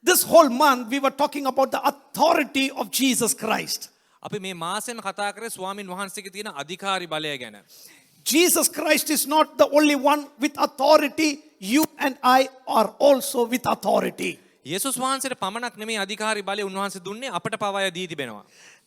This whole month we were talking about the authority of Jesus Christ. අපි මේ මාසෙම කතා කරේ ස්වාමින් වහන්සේගේ තියෙන අධිකාරී බලය ගැන. Jesus Christ is not the only one with authority. You and I are also with authority. යේසුස් වහන්සේට පමණක් නෙමෙයි අධිකාරී බලය උන්වහන්සේ දුන්නේ අපට පවය දී තිබෙනවා.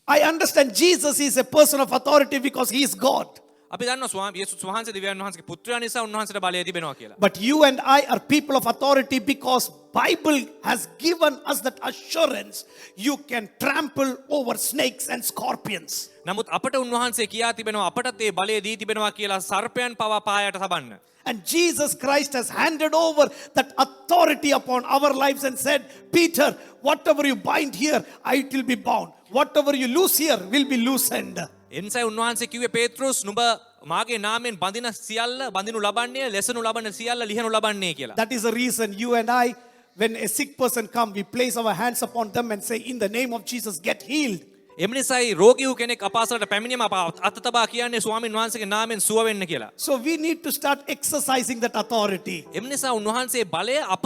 I understand Jesus is a person of authority because he is God. අපි දන්නවා ස්වාමී යේසුස් වහන්සේ දිව්‍යන් වහන්සේගේ පුත්‍රයා නිසා උන්වහන්සේට බලය තිබෙනවා කියලා. But you and I are people of authority because Bible has given us that assurance you can trample over snakes and scorpions. නමුත් අපට උන්වහන්සේ කියා තිබෙනවා අපටත් ඒ බලය දී තිබෙනවා කියලා සර්පයන් පවා පායට තබන්න. And Jesus Christ has handed over that authority upon our lives and said, Peter, whatever you bind here, it will be bound. Whatever you loose here will be loosened. එනිසා උන්වහන්සේ කිව්වේ පේත්‍රුස් නුඹ මාගේ නාමයෙන් බඳින සියල්ල බඳිනු ලබන්නේ ලෙසනු ලබන සියල්ල ලිහනු ලබන්නේ කියලා. That is the reason you and I, when a sick person comes, we place our hands upon them and say, in the name of Jesus, get healed. එම නිසායි රෝගී වූ කෙනෙක් අපාසලට පැමිණීම අප අත තබා කියන්නේ ස්වාමීන් වහන්සේගේ නාමයෙන් සුව වෙන්න කියලා. So we need to start exercising that authority. එම නිසා උන්වහන්සේ බලය අප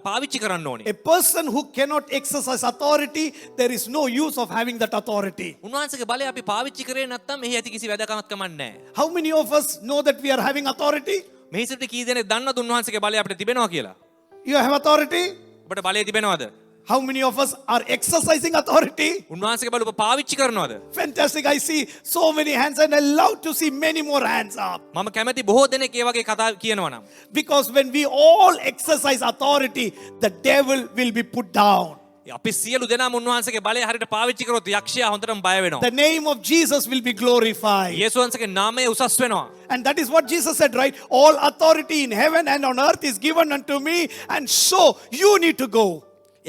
පාවිච්චි කරන්න ඕනේ. A person who cannot exercise authority, there is no use of having that authority. උන්වහන්සේගේ බලය අපි පාවිච්චි කරේ නැත්නම් එහි ඇති කිසි වැදගත්කමක් නැහැ. How many of us know that we are having authority? මෙහි සිට කී දෙනෙක් දන්නවද උන්වහන්සේගේ බලය අපිට තිබෙනවා කියලා? You have authority? ඔබට බලය තිබෙනවද? How many of us are exercising authority? උන්වහන්සේගේ බලය ඔබ පාවිච්චි කරනවද? Fantastic. I see so many hands and I love to see many more hands up. මම කැමති බොහෝ දෙනෙක් ඒ වගේ කතා කියනවා නම්. Because when we all exercise authority, the devil will be put down. අපි සියලු දෙනාම උන්වහන්සේගේ බලය හරියට පාවිච්චි කරොත් යක්ෂයා හොඳටම බය වෙනවා. The name of Jesus will be glorified. යේසුස් වහන්සේගේ නාමය උසස් වෙනවා. And that is what Jesus said, right? All authority in heaven and on earth is given unto me, and so you need to go.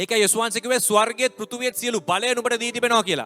ඒකයි යේසුස් වහන්සේ කිව්වේ ස්වර්ගයේත් පෘථුවියේත් සියලු බලය නුඹට දී තිබෙනවා කියලා.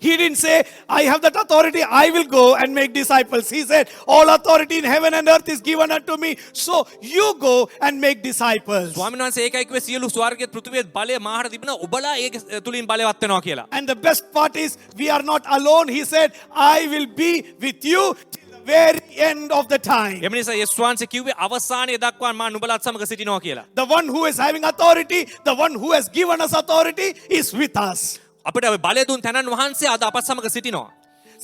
He didn't say, I have that authority, I will go and make disciples. He said, all authority in heaven and earth is given unto me, so you go and make disciples. ස්වාමීන් වහන්සේ ඒකයි කිව්වේ සියලු ස්වර්ගයේත් පෘථුවියේත් බලය මාහට තිබෙනවා ඔබලා ඒක තුලින් බලවත් වෙනවා කියලා. And the best part is, we are not alone. He said, I will be with you till the very end of the time. එම නිසා යේසුස් වහන්සේ කිව්වේ අවසානයේ දක්වා මා නුඹලාත් සමග සිටිනවා කියලා. The one who is having authority, the one who has given us authority is with us. අපිට බලය දුන් තැනන් වහන්සේ අද අපත් සමග සිටිනවා.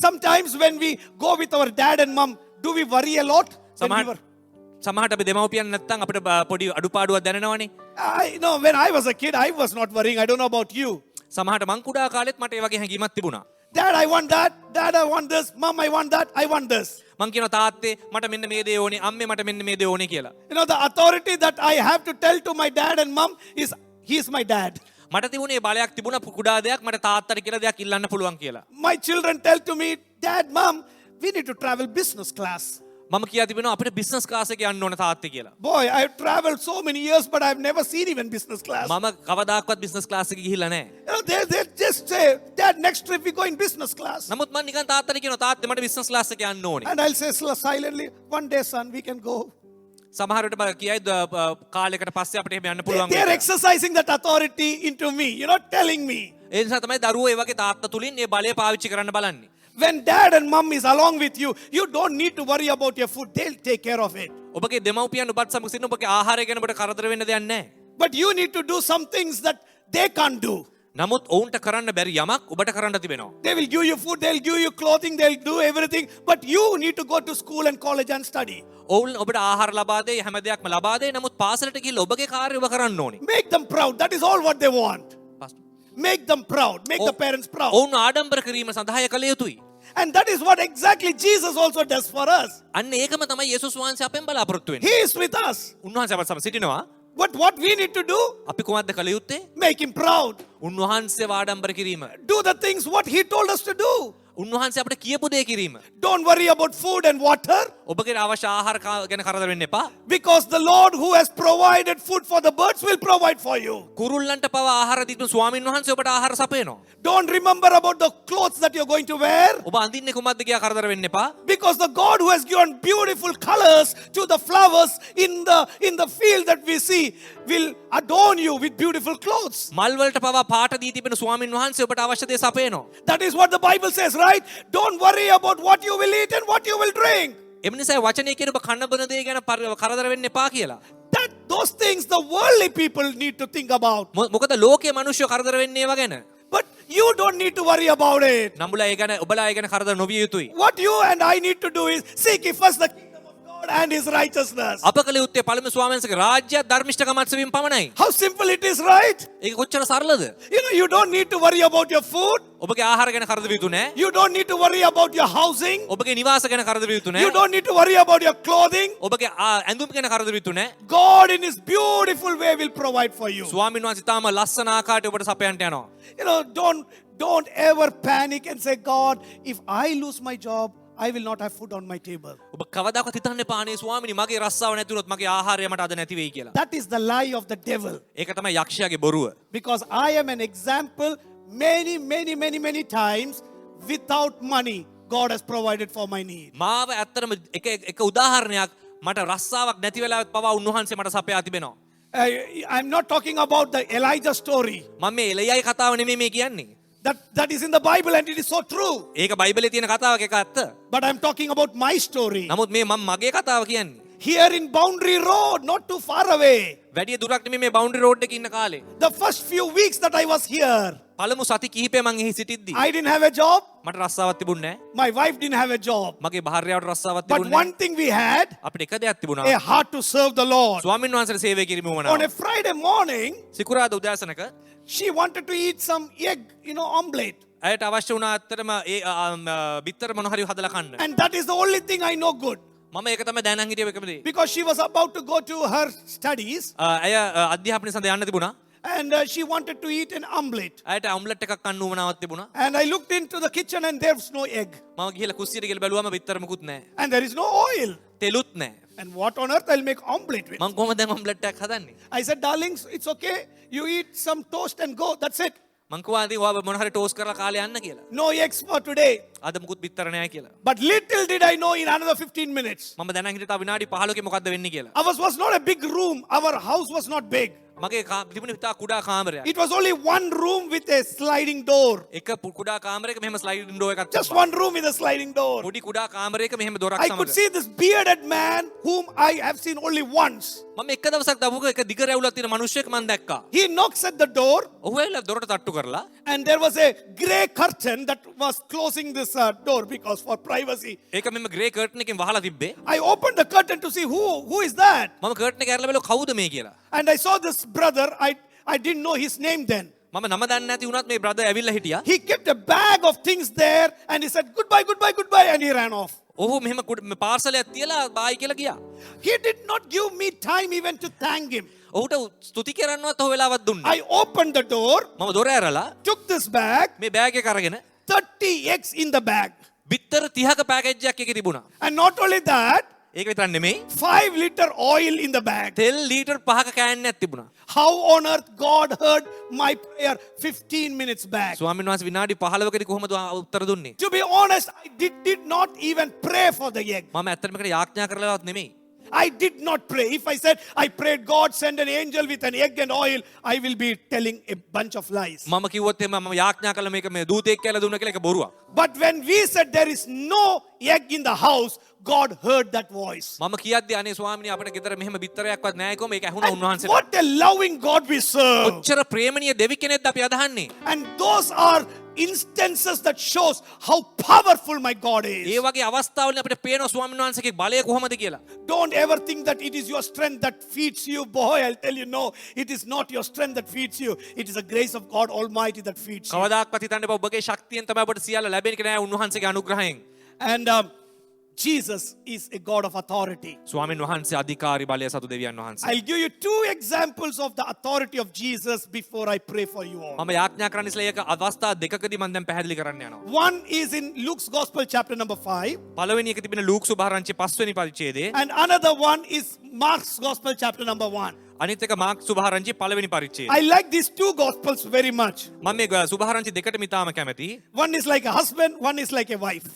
Sometimes when we go with our dad and mom, do we worry a lot? සමහරට අපි දෙමව්පියන් නැත්තම් අපිට පොඩි අඩුපාඩුවක් දැනෙනවනේ. I know when I was a kid, I was not worrying. I don't know about you. සමහරට මං කුඩා කාලෙත් මට ඒ වගේ හැඟීමක් තිබුණා. Dad, I want that. Dad, I want this. Mom, I want that. I want this. මං කියනවා තාත්තේ මට මෙන්න මේ දේ ඕනේ, අම්මේ මට මෙන්න මේ දේ ඕනේ කියලා. You know, the authority that I have to tell to my dad and mom is, he is my dad. මට තිබුණේ බලයක් තිබුණා කුඩා දෙයක් මට තාත්තට කියලා දෙයක් ඉල්ලන්න පුළුවන් කියලා. My children tell to me, Dad, Mom, we need to travel business class. මම කියා තිබෙනවා අපිට බිස්නස් ක්ලාස් එකේ යන්න ඕන තාත්තේ කියලා. Boy, I have traveled so many years, but I have never seen even business class. මම කවදාකවත් බිස්නස් ක්ලාස් එකේ ගිහිල්ලා නැහැ. You know, they just say, Dad, next trip we go in business class. නමුත් මම නිකන් තාත්තට කියනවා තාත්තේ මට බිස්නස් ක්ලාස් එකේ යන්න ඕනේ. And I'll say silently, one day, son, we can go. සමහරවිට මම කියයි කාලයකට පස්සේ අපිට එහෙම යන්න පුළුවන්. They are exercising that authority into me, you know, telling me. ඒ නිසා තමයි දරුවෝ ඒ වගේ තාත්තා තුලින් මේ බලය පාවිච්චි කරන්න බලන්නේ. When dad and mom is along with you, you don't need to worry about your food. They'll take care of it. ඔබගේ දෙමව්පියන් ඔබත් සමග සිටින ඔබගේ ආහාරය ගැන ඔබට කරදර වෙන්න දෙයක් නැහැ. But you need to do some things that they can't do. නමුත් ඔවුන්ට කරන්න බැරි යමක් ඔබට කරන්න තිබෙනවා. They will give you food, they'll give you clothing, they'll do everything. But you need to go to school and college and study. ඔවුන් ඔබට ආහාර ලබා දෙයි හැම දෙයක්ම ලබා දෙයි. නමුත් පාසලට ගිහිල්ලා ඔබගේ කාර්යය ඔබ කරන්න ඕනේ. Make them proud. That is all what they want. Make them proud. Make the parents proud. ඔවුන් ආඩම්බර කිරීම සඳහා කළ යුතුයි. And that is what exactly Jesus also does for us. අන්න ඒකම තමයි යේසුස් වහන්සේ අපෙන් බලාපොරොත්තු වෙන්නේ. He is with us. උන්වහන්සේ අපත් සමග සිටිනවා. But what we need to do? අපි කොහොමද කළ යුත්තේ? Make him proud. උන්වහන්සේ ආඩම්බර කිරීම. Do the things what he told us to do. උන්වහන්සේ අපිට කියපු දේ කිරීම. Don't worry about food and water. ඔබගේ අවශ්‍ය ආහාර ගැන කරදර වෙන්න එපා. Because the Lord who has provided food for the birds will provide for you. කුරුල්ලන්ට පවා ආහාර දීපු ස්වාමීන් වහන්සේ ඔබට ආහාර සපයනවා. Don't remember about the clothes that you're going to wear. ඔබ අඳින්නේ කුමක්ද කියලා කරදර වෙන්න එපා. Because the God who has given beautiful colors to the flowers in the field that we see will adorn you with beautiful clothes. මල් වලට පවා පාට දී තිබෙන ස්වාමීන් වහන්සේ ඔබට අවශ්‍ය දේ සපයනවා. That is what the Bible says, right? Don't worry about what you will eat and what you will drink. එම නිසා වචනේ කියන ඔබ කන්න බොන දේ ගැන කරදර වෙන්න එපා කියලා. those things the worldly people need to think about. මොකද ලෝකයේ මිනිස්සු කරදර වෙන්නේ ඒවා ගැන. But you don't need to worry about it. නම්බුලා ඒ ගැන ඔබලා ඒ ගැන කරදර නොවිය යුතුයි. What you and I need to do is seek ye first the kingdom of God and his righteousness. අප කළ යුත්තේ පළමු ස්වාමීන් වහන්සේගේ රාජ්‍යය ධර්මිෂ්ඨකමත් සෙවීම පමණයි. How simple it is, right? ඒක කොච්චර සරලද? You don't need to worry about your food. ඔබගේ ආහාර ගැන කරදර විය යුතු නැහැ. You don't need to worry about your housing. ඔබගේ නිවාස ගැන කරදර විය යුතු You නැහැ. don't need to worry about your clothing. ඔබගේ ඇඳුම් ගැන කරදර විය යුතු නැහැ. God in his beautiful way will provide for you. ස්වාමීන් වහන්සේ තාම ලස්සන ආකාරයට ඔබට සපයන්ට යනවා. Don't ever panic and say, God, if I lose my job, I will not have food on my table. ඔබ කවදාකවත් හිතන්න එපා අනේ ස්වාමීනි මගේ රස්සාව නැති වුණොත් මගේ ආහාරය මට අද නැති වෙයි කියලා. That is the lie of the devil. ඒක තමයි යක්ෂයාගේ බොරුව. Because I am an example many times without money. God has provided for my need. මාව ඇත්තටම එක උදාහරණයක් මට රස්සාවක් නැති වෙලාවත් පවා උන්වහන්සේ මට සපයා තිබෙනවා. I'm not talking about the Elijah story. මම මේ එලියයි කතාව නෙමෙයි මේ කියන්නේ. That is in the Bible and it is so true. ඒක බයිබලයේ තියෙන කතාවක් එක ඇත්ත. But I'm talking about my story. නමුත් මේ මම මගේ කතාව කියන්නේ. Here in Boundary Road, not too far away. වැඩි දුරක් නෙමෙයි මේ බවුන්ඩරි රෝඩ් එකේ ඉන්න කාලේ. The first few weeks that I was here, පළමු සති කිහිපය මං එහි සිටිද්දී I didn't have a job. මට රස්සාවක් තිබුණේ නැහැ. My wife didn't have a job. මගේ භාර්යාවට රස්සාවක් But තිබුණේ one thing we had, නැහැ. අපිට එක දෙයක් තිබුණා. a heart to serve the Lord. ස්වාමීන් වහන්සේට සේවය කිරීම On වුණා. a Friday morning, සිකුරාදා උදෑසනක she wanted to eat some egg, omelette. ඇයට අවශ්‍ය වුණා ඇත්තටම ඒ බිත්තර මොන හරි හදලා කන්න. And that is the only thing I know good. මම ඒක තමයි දැනන් හිටියේ එකම දේ. Because she was about to go to her studies ඇය අධ්‍යාපනය සඳහා යන්න තිබුණා. and she wanted to eat an omelette. ඇයට ඔම්ලට් එකක් කන්න උවමනාවක් තිබුණා. And I looked into the kitchen and there was no egg. මම ගිහලා කුස්සියට ගිහලා බැලුවම බිත්තර මුකුත් නැහැ. And there is no oil. තෙලුත් නැහැ. And what on earth I'll make omelette with? මම කොහොමද දැන් ඔම්ලට් එකක් හදන්නේ? I said, darlings, it's okay. You eat some toast and go. That's it. මං කිව්වා ඉතින් ඔයා මොන හරි ටෝස් කරලා කාලේ යන්න කියලා. No eggs for today. අද මුකුත් බිත්තර නැහැ කියලා. But little did I know in another 15 minutes. මම දැනන් හිටියේ තව විනාඩි 15කින් මොකද්ද වෙන්නේ කියලා. Ours was not a big room. Our house was not big. මගේ තිබුණේ හිතා කුඩා කාමරයක්. It was only one room with a sliding door. එක කුඩා කාමරයක මෙහෙම ස්ලයිඩින් ඩෝර් එකක් Just one room with a sliding door. පොඩි කුඩා කාමරයක මෙහෙම දොරක් I could සමග. see this bearded man whom I have seen only once. මම එක දවසක් දවුක එක දිග රැවුලක් තියෙන මිනිහෙක් මම දැක්කා. He knocks at the door ඔහු ඇවිල්ලා දොරට තට්ටු කරලා and there was a grey curtain that was closing this door because for privacy. ඒක මෙහෙම ග්‍රේ කර්ටන් එකෙන් වහලා තිබ්බේ. I opened the curtain to see who is that. මම කර්ටන් එක ඇරලා බැලුවා කවුද මේ කියලා. And I saw this brother. I didn't know his name then. මම නම දන්නේ නැති වුණත් මේ බ්‍රදර් ඇවිල්ලා හිටියා. He kept a bag of things there and he said goodbye and he ran off. ඔහු මෙහෙම පාර්සලයක් තියලා බායි කියලා ගියා. He did not give me time even to thank him. ඔහුට ස්තුති කරන්නවත් ඔහු වෙලාවක් දුන්නේ. I opened the door, මම දොර ඇරලා took this bag, මේ බෑග් එක අරගෙන 30 eggs in the bag. බිත්තර 30ක පැකේජ් එකක් එකේ තිබුණා. And not only that, ඒක විතරක් නෙමෙයි 5-liter oil in the bag. තෙල් ලීටර් 5ක කෑන් එකක් තිබුණා. How on earth God heard my prayer 15 minutes back? ස්වාමීන් වහන්සේ විනාඩි 15කදී කොහොමද උත්තර දුන්නේ? To be honest, I did not even pray for the egg. මම ඇත්තටම මේකට යාඥා කරලාවත් නෙමෙයි. I did not pray. If I said I prayed God send an angel with an egg and oil, I will be telling a bunch of lies. මම කිව්වොත් එහෙම මම යාඥා කළා මේක මේ දූතෙක් කියලා දුන්නා කියලා ඒක බොරුවක්. But when we said there is no egg in the house, God heard that voice. මම කියද්දී අනේ ස්වාමීනි අපිට ගෙදර මෙහෙම බිත්තරයක්වත් නැහැ කොහොම මේක ඇහුණා And උන්වහන්සේට. what a loving God we serve. ඔච්චර ප්‍රේමණීය දෙවි කෙනෙක්ද අපි අදහන්නේ. And those are instances that shows how powerful my God A is. වගේ අවස්ථාවලින් අපිට පේනවා ස්වාමීන් වහන්සේගේ බලය කොහොමද කියලා. Don't ever think that it is your strength that feeds you. Boy, I'll tell you, no, it is not your strength that feeds you. It is the grace of God Almighty that feeds you. කවදාක්වත් හිතන්න එපා ඔබගේ ශක්තියෙන් තමයි ඔබට සියල්ල ලැබෙන්නේ කියලා නෑ උන්වහන්සේගේ අනුග්‍රහයෙන්. And Jesus is a God of authority. ස්වාමීන් වහන්සේ අධිකාරී බලය සතු දෙවියන් වහන්සේ. I'll give you 2 examples of the authority of Jesus before I pray for you all. මම යාඥා කරන්න ඉස්සෙල්ලා ඒක අවස්ථා දෙකකදී මම දැන් පැහැදිලි කරන්න යනවා. One is in Luke's Gospel chapter number 5. පළවෙනි එක තිබෙන ලූක් සුභාරංචි 5 වෙනි පරිච්ඡේදයේ. And another one is Mark's Gospel chapter number 1. අනිත් එක මාර්ක් සුභාරංචි පළවෙනි පරිච්ඡේදය. I like these 2 Gospels very much. මම මේ සුභාරංචි දෙකටම ඉතාම කැමතියි. One is like a husband, one is like a wife.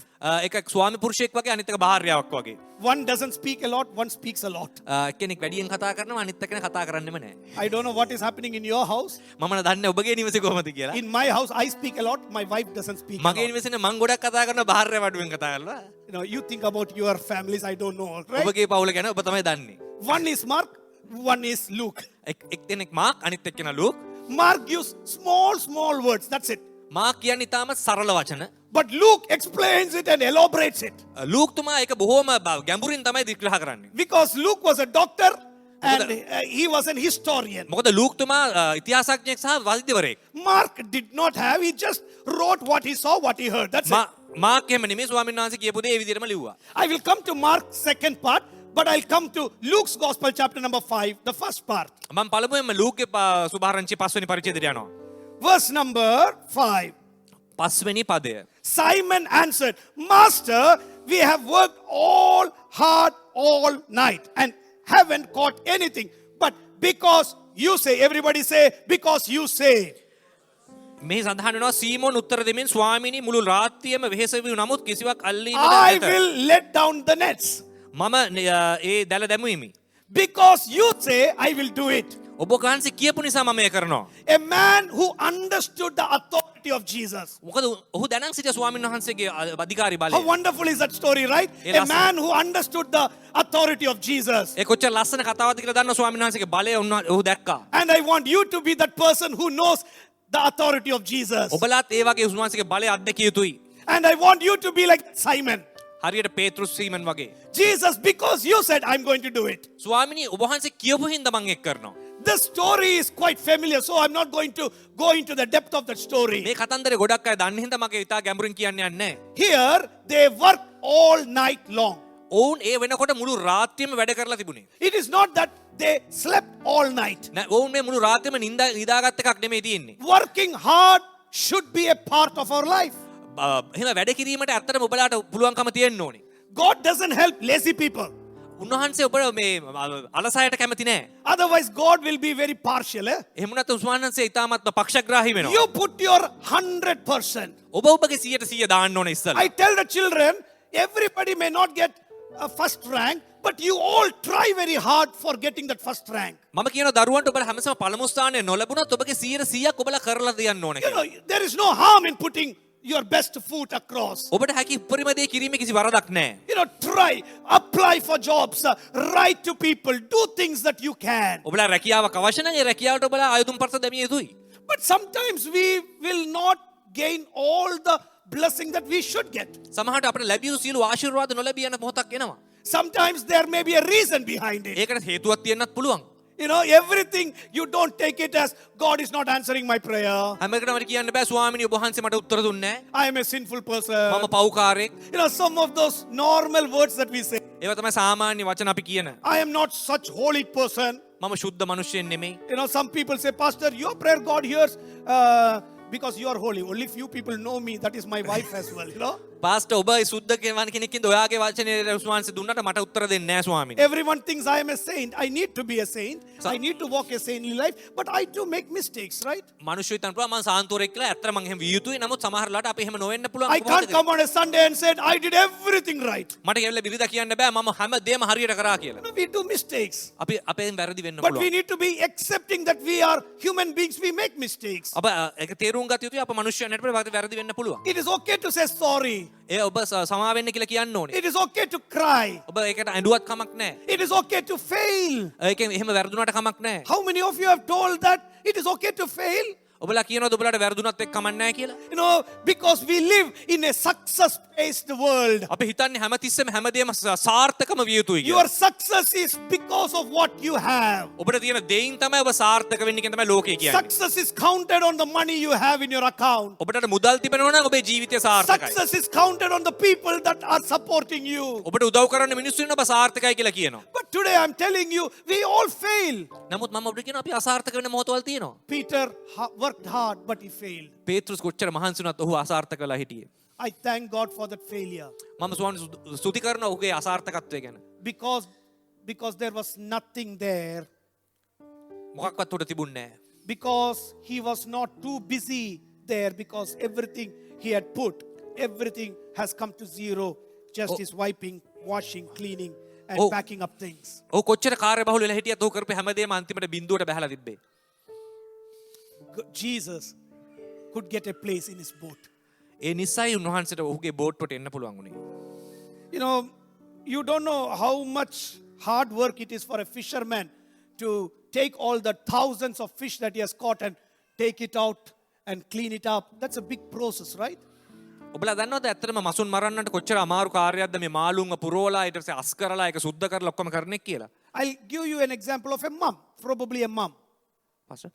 එක ස්වාමි පුරුෂයෙක් වගේ අනිත් එක භාර්යාවක් වගේ. One doesn't speak a lot, one speaks a lot. කෙනෙක් වැඩියෙන් කතා කරනවා අනිත් එකනේ කතා කරන්නෙම නැහැ. I don't know what is happening in your house. මම දන්නේ ඔබගේ නිවසේ කොහොමද කියලා. In my house, I speak a lot, my wife doesn't speak a මගේ lot. නිවසේ මම ගොඩක් කතා කරනවා භාර්යාව අඩුවෙන් කතා කරනවා. You think about your families, I don't know, right? ඔබගේ පවුල ගැන ඔබ තමයි දන්නේ. One is Mark, one is Luke. එක් දෙනෙක් මාක් අනිත් එක්කෙනා Luke. Mark gives small words, that's it. Mark කියන්නේ ඉතාමත් සරල වචන. But Luke explains it and elaborates it. ලූක්තුමා ඒක බොහෝම ගැඹුරින් තමයි විග්‍රහ කරන්නේ. Because Luke was a doctor and he was an historian. මොකද ලූක්තුමා ඉතිහාසඥයෙක් සහ වෛද්‍යවරයෙක්. Mark did not have, he just wrote what he saw, what he heard. That's it. Mark එහෙම නෙමෙයි ස්වාමීන් වහන්සේ කියපු දේ ඒ විදිහටම ලිව්වා. I will come to Mark's second part, but I'll come to Luke's Gospel chapter number 5, the first part. මම පළමුවෙන්ම ලූක්ගේ සුභාරංචි 5 වෙනි පරිච්ඡේදයට යනවා. Verse number 5. 5 වෙනි පදය. Simon answered, Master, we have worked all hard all night and haven't caught anything. But because you say, everybody say, because you say. මේ සඳහන් වෙනවා සීමෝන් උත්තර දෙමින් ස්වාමීනි මුළු රාත්‍රියම වෙහෙස වූ නමුත් කිසිවක් අල්ලීමට I නැත. will let down the nets. මම ඒ දැල දැමුවෙමි. Because you say, I will do it. ඔබ වහන්සේ කියපු නිසා මම ඒ කරනවා. A man who understood the authority of Jesus. මොකද ඔහු දැනන් සිටිය ස්වාමීන් වහන්සේගේ අධිකාරී බලය. How wonderful is that story, right? A man who understood the authority of Jesus. ඒ කොච්චර ලස්සන කතාවක්ද කියලා දන්න ස්වාමීන් වහන්සේගේ බලය ඔහු දැක්කා. And I want you to be that person who knows the authority of Jesus. ඔබලාත් ඒ වගේ උන්වහන්සේගේ බලය අත්දැකිය යුතුයි. And I want you to be like Simon. හරියට පේතෘස් සීමන් වගේ. Jesus, because you said, I'm going to do it. ස්වාමීනි ඔබ වහන්සේ කියපු හින්දා මම ඒක කරනවා. This story is quite familiar, so I'm not going to go into the depth of that story. මේ කතන්දරේ ගොඩක් අය දන්න හින්දා මගේ ඉතා ගැඹුරින් කියන්න යන්නේ නැහැ. Here, they work all night long. ඔවුන් ඒ වෙනකොට මුළු රාත්‍රියම වැඩ කරලා තිබුණේ. It is not that they slept all night. ඔවුන් මේ මුළු රාත්‍රියම නිදාගත් එකක් නෙමෙයි තියෙන්නේ. Working hard should be a part of our life. එහෙම වැඩ කිරීමට ඇත්තටම ඔබලාට පුළුවන්කම තියෙන්න ඕනේ. God doesn't help lazy people. උන්වහන්සේ ඔබ මේ අලසයට කැමති නැහැ. Otherwise, God will be very partial. එහෙම නැත්නම් උන්වහන්සේ ඊටාත්ම පක්ෂග්‍රාහී වෙනවා. You put your 100%. ඔබ ඔබගේ 100% දාන්න ඕනේ ඉස්සෙල්ලා. I tell the children, everybody may not get a first rank, but you all try very hard for getting that first rank. මම කියන දරුවන්ට ඔබලා හැමසම පළමු ස්ථානය නොලැබුණත් ඔබගේ 100%ක් ඔබලා කරලා තියන්න ඕනේ You know, කියලා. there is no harm in putting your best foot across. ඔබට හැකි උපරිම දේ කිරීමේ කිසි වරදක් නැහැ. You know, try, apply for jobs, write to people, do things that you can. ඔබලා රැකියාවක් අවශ්‍ය නම් ඒ රැකියාවට ඔබලා ආයුධම් පත්‍ර දැමිය යුතුයි. But sometimes we will not gain all the blessing that we should get. සමහරට අපිට ලැබිය යුතු සියලු ආශිර්වාද නොලැබී යන මොහොතක් එනවා. Sometimes there may be a reason behind it. ඒකට හේතුවක් තියෙන්නත් පුළුවන්. You know, everything, you don't take it as God is not answering my prayer. හැම එකටම කියන්න බෑ ස්වාමීනි ඔබ වහන්සේ මට උත්තර දුන්නේ නැහැ. I am a sinful person. මම පව්කාරයෙක්. You know, some of those normal words that we say. ඒවා තමයි සාමාන්‍ය වචන අපි කියන. I am not such holy person. මම ශුද්ධ මනුෂ්‍යයෙක් නෙමෙයි. You know, some people say, Pastor, your prayer God hears because you are holy. Only few people know me. That is my wife as well, you know. Pastor ඔබ සුද්ධ කෙනෙක්ින්ද ඔයාගේ වචනේ ස්වාමීන් දුන්නට මට උත්තර දෙන්නේ නැහැ ස්වාමීනි. Everyone thinks I am a saint. I need to be a saint. I need to walk a saintly life. But I do make mistakes, right? මිනිස්සු හිතන පුළුවන් මම සාන්තුවරයෙක් කියලා ඇත්තට මම එහෙම විය යුතුයි. නමුත් සමහර වෙලාවට අපි එහෙම නොවෙන්න පුළුවන්. I can't come on a Sunday and say, I did everything right. මට කියලා බිරිඳ කියන්න බෑ මම හැම දෙයක්ම හරියට කරා කියලා. No, we do mistakes. අපි අපෙන් වැරදි වෙන්න But we පුළුවන්. need to be accepting that we are human beings. We make mistakes. අප ඒක තේරුම් ගත යුතුයි අප මිනිස්සුන් හැටියට වැරදි වෙන්න පුළුවන්. It is okay to say sorry. ඒ ඔබ සමා වෙන්න කියලා කියන්න ඕනේ. It is okay to cry. ඔබ ඒකට ඇඬුවත් කමක් නැහැ. It is okay to fail. ඒකෙන් එහෙම වැරදුනට කමක් නැහැ. How many of you have told that it is okay to fail? ඔබලා කියනවාද ඔබලාට වැරදුනත් එක්ක කමක් නැහැ කියලා? You know, because we live in a success-based world. අපි හිතන්නේ හැමතිස්සෙම හැමදේම සාර්ථකම විය යුතුයි කියලා. Your success is because of what you have. ඔබට තියෙන දෙයින් තමයි ඔබ සාර්ථක වෙන්නේ කියන තමයි ලෝකය කියන්නේ. Success is counted on the money you have in your account. ඔබට මුදල් තිබෙනවා නම් ඔබේ ජීවිතය සාර්ථකයි. Success is counted on the people that are supporting you. ඔබට උදව් කරන්න මිනිස්සු ඉන්න ඔබ සාර්ථකයි කියලා කියනවා. But today I'm telling you, we all fail. නමුත් මම ඔබට කියනවා අපි අසාර්ථක වෙන්න මොහොතවල් තියෙනවා. Peter worked hard, but he failed. පේතෘස් කොච්චර මහන්සි වුණත් ඔහු අසාර්ථක වෙලා හිටියේ. I thank God for that failure. මම ස්වාමීන් ස්තුති කරනවා ඔහුගේ අසාර්ථකත්වය ගැන. Because there was nothing there. මොකක්වත් උඩ තිබුණේ නැහැ. Because he was not too busy there, because everything he had put, everything has come to zero. Just his wiping, washing, cleaning, and packing up things. ඔහු කොච්චර කාර්යබහුල වෙලා හිටියත් ඔහු කරපු හැමදේම අන්තිමට බිඳුවට බහලා තිබ්බේ. Jesus could get a place in his boat. ඒ නිසයි උන්වහන්සේට ඔහුගේ බෝට්ටුවට එන්න පුළුවන් වුණේ. You know, you don't know how much hard work it is for a fisherman to take all the thousands of fish that he has caught and take it out and clean it up. That's a big process, right? ඔබලා දන්නවද ඇත්තටම මසුන් මරන්නට කොච්චර අමාරු කාර්යයක්ද මේ මාළුන්ව පුරවලා ඊට පස්සේ අස් කරලා ඒක සුද්ධ කරලා ඔක්කොම කරන්නේ කියලා. I'll give you an example of a mom, probably a mom. Pastor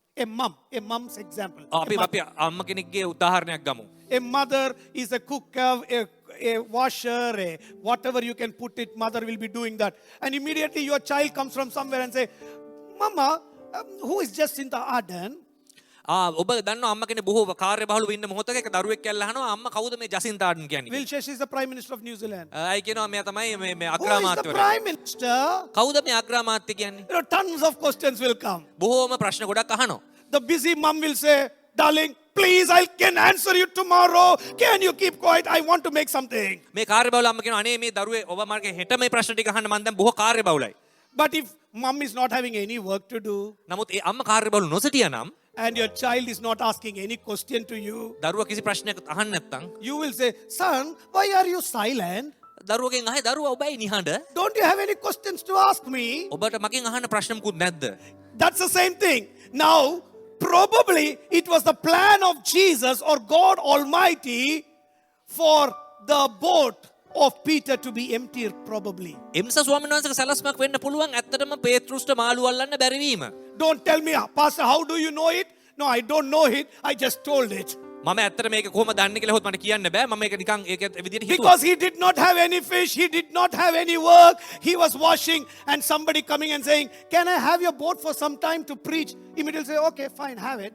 A mom's example. අපි අම්ම කෙනෙක්ගේ උදාහරණයක් ගමු. A mother is a cook, a washer, a whatever you can put it, mother will be doing that. And immediately your child comes from somewhere and say, Mama, who is just in the garden? ඔබ දන්නවා අම්ම කෙනෙක් බොහෝ කාර්යබහුලව ඉන්න මොහොතක එක දරුවෙක් කියලා අහනවා අම්ම කවුද මේ ජසින්ත ආඩන් කියන්නේ. Will say she's the Prime Minister of New Zealand. අය කියනවා මෙයා තමයි මේ Who is the අග්‍රාමාත්‍යවරයා. Prime Minister? කවුද මේ අග්‍රාමාත්‍ය කියන්නේ? You know, tons of questions will come. බොහෝම ප්‍රශ්න ගොඩක් අහනවා. The busy mom will say, darling, please, I can answer you tomorrow. Can you keep quiet? I want to make something. මේ කාර්යබහුල අම්ම කියනවා අනේ මේ දරුවේ ඔබ මාර්ගේ හෙට මේ ප්‍රශ්න ටික අහන්න මම දැන් බොහෝ කාර්යබහුලයි. But if mom is not having any work to do, නමුත් ඒ අම්ම කාර්යබහුල නොසිටියා නම් and your child is not asking any question to you, දරුවා කිසි ප්‍රශ්නයක් අහන්න නැත්නම් you will say, son, why are you silent? දරුවගෙන් අහේ දරුවා ඔබයි නිහඬ. Don't you have any questions to ask me? ඔබට මගෙන් අහන්න ප්‍රශ්න මුකුත් නැද්ද? That's the same thing. Now, probably it was the plan of Jesus or God Almighty for the boat of Peter to be emptied, probably. එම්සා ස්වාමීන් වහන්සේගේ සලස්මක් වෙන්න පුළුවන් ඇත්තටම පේත්‍රුස්ට මාළු අල්ලන්න බැරි වීම. Don't tell me, Pastor, how do you know it? No, I don't know it. I just told it. මම ඇත්තට මේක කොහොමද දන්නේ කියලා හොත් මට කියන්න බෑ. මම මේක නිකන් ඒක විදියට හිතුවා. Because he did not have any fish, he did not have any work. He was washing, and somebody coming and saying, can I have your boat for some time to preach? Immediately say, okay, fine, have it.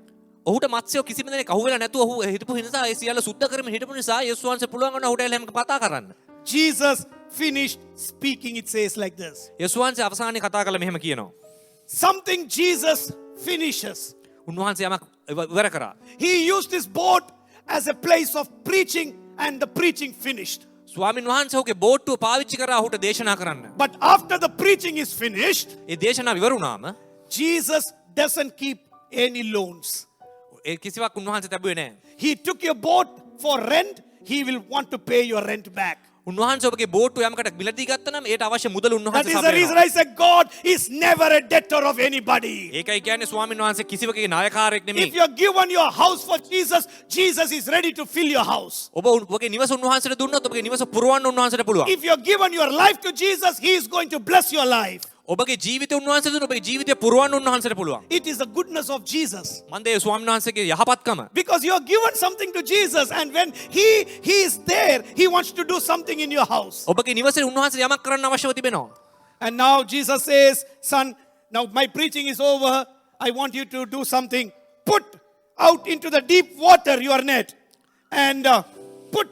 ඔහුට මත්ස්‍යෝ කිසිම දෙයක් අහුවෙලා නැතුව ඔහු හිටපු නිසා ඒ සියල්ල සුද්ධ කරමින් හිටපු නිසා යේසුස් වහන්සේ පුළුවන් වුණා ඔහුට එහෙම කතා කරන්න. Jesus finished speaking, it says like this. යේසුස් වහන්සේ අවසානයේ කතා කළා මෙහෙම කියනවා. Something Jesus finishes. උන්වහන්සේ යමක් ඉවර කරා. He used his boat as a place of preaching, and the preaching finished. ස්වාමීන් වහන්සේ ඔහුගේ බෝට්ටුව පාවිච්චි කරා ඔහුට දේශනා කරන්න. But after the preaching is finished, ඒ දේශනාව ඉවර වුණාම Jesus doesn't keep any loans. ඒ කිසිවක් උන්වහන්සේ ලැබුවේ නැහැ. He took your boat for rent, he will want to pay your rent back. උන්වහන්සේ ඔබගේ බෝට්ටුව යමකට මිලදී ගත්තා නම් ඒට අවශ්‍ය මුදල That උන්වහන්සේ is the reason සපයනවා. I said God is never a debtor of anybody. ඒකයි කියන්නේ ස්වාමීන් වහන්සේ කිසිවකගේ නායකාරයෙක් නෙමෙයි. If you are given your house for Jesus, Jesus is ready to fill your house. ඔබ ඔබගේ නිවස උන්වහන්සේට දුන්නොත් ඔබගේ නිවස පුරවන්න උන්වහන්සේට පුළුවන්. If you are given your life to Jesus, he is going to bless your life. ඔබගේ ජීවිතය උන්වහන්සේට දුන්නොත් ඔබගේ ජීවිතය පුරවන්න උන්වහන්සේට පුළුවන්. It is the goodness of Jesus. මන්ද ඒ ස්වාමීන් වහන්සේගේ යහපත්කම. Because you are given something to Jesus, and when he is there, he wants to do something in your house. ඔබගේ නිවසේ උන්වහන්සේ යමක් කරන්න අවශ්‍යව තිබෙනවා. And now Jesus says, son, now my preaching is over. I want you to do something. Put out into the deep water your net, and put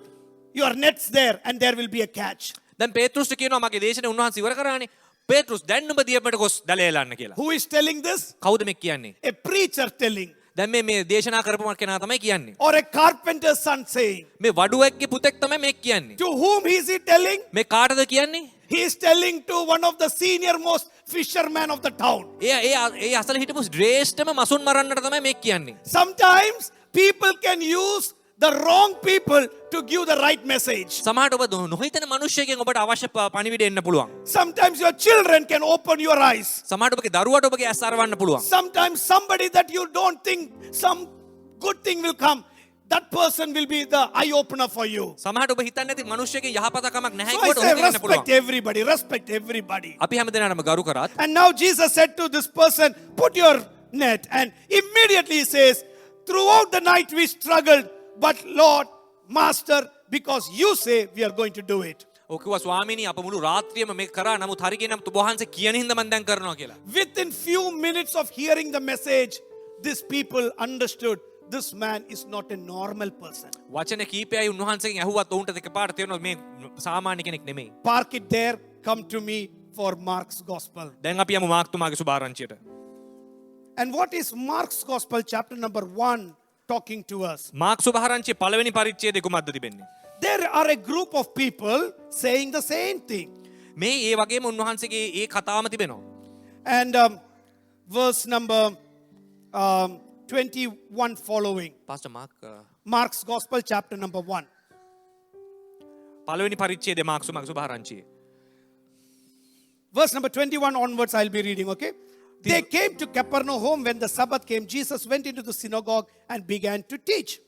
your nets there, and there will be a catch. දැන් පේත්‍රුස්ට කියනවා මගේ දේශනේ උන්වහන්සේ ඉවර කරානේ. පේත්‍රුස් දැන් නුඹ දියමට ගොස් දැලේ එලන්න කියලා. Who is telling this? කවුද මේ කියන්නේ? A preacher telling, දැන් මේ දේශනා කරපු කෙනා තමයි කියන්නේ. or a carpenter's son saying. මේ වඩුවෙක්ගේ පුතෙක් තමයි මේ කියන්නේ. To whom is he telling? මේ කාටද කියන්නේ? He is telling to one of the senior most fishermen of the town. ඒ අසල හිටපු ශ්‍රේෂ්ඨම මසුන් මරන්නට තමයි මේ කියන්නේ. Sometimes people can use the wrong people to give the right message. සමහරට ඔබ නොහිතන මිනිස්සෙක්ගෙන් ඔබට අවශ්‍ය පණිවිඩ එන්න පුළුවන්. Sometimes your children can open your eyes. සමහරට ඔබගේ දරුවාට ඔබගේ ඇස් අරවන්න පුළුවන්. Sometimes somebody that you don't think some good thing will come, that person will be the eye opener for you. සමහරට ඔබ හිතන්නේ නැති මිනිස්සෙක්ගේ යහපතකමක් නැහැ So I කියවට say ඔහු කියන්න respect පුළුවන්. everybody, respect everybody. අපි හැමදෙනාටම ගරු කරත් And now Jesus said to this person, put your net. And immediately he says, throughout the night we struggled, but Lord, Master, because you say we are going to do it. ඔකවා ස්වාමීනි අප මුළු රාත්‍රියම මේක කරා නමුත් හරි කියන ඔබ වහන්සේ කියන හින්දා මම දැන් කරනවා කියලා. Within few minutes of hearing the message, these people understood this man is not a normal person. වචන කීපයයි උන්වහන්සේගෙන් ඇහුවත් ඔවුන්ට දෙකපාරට තේරෙනවා මේ සාමාන්‍ය කෙනෙක් නෙමෙයි. Park it there, come to me for Mark's gospel. දැන් අපි යමු මාර්ක්තුමාගේ සුභාරංචියට. And what is Mark's gospel chapter number 1 talking to us? Mark සුභාරංචියේ පළවෙනි පරිච්ඡේදය කුමක්ද තිබෙන්නේ? There are a group of people saying the same thing. මේ ඒ වගේම උන්වහන්සේගේ ඒ කතාවම තිබෙනවා. And verse number 21 following. Pastor Mark Mark's gospel chapter number 1. පළවෙනි පරිච්ඡේදය Mark සුභාරංචියේ. Verse number 21 onwards I'll be reading, okay? They came to Capernaum when the Sabbath came. Jesus went into the synagogue and began to teach.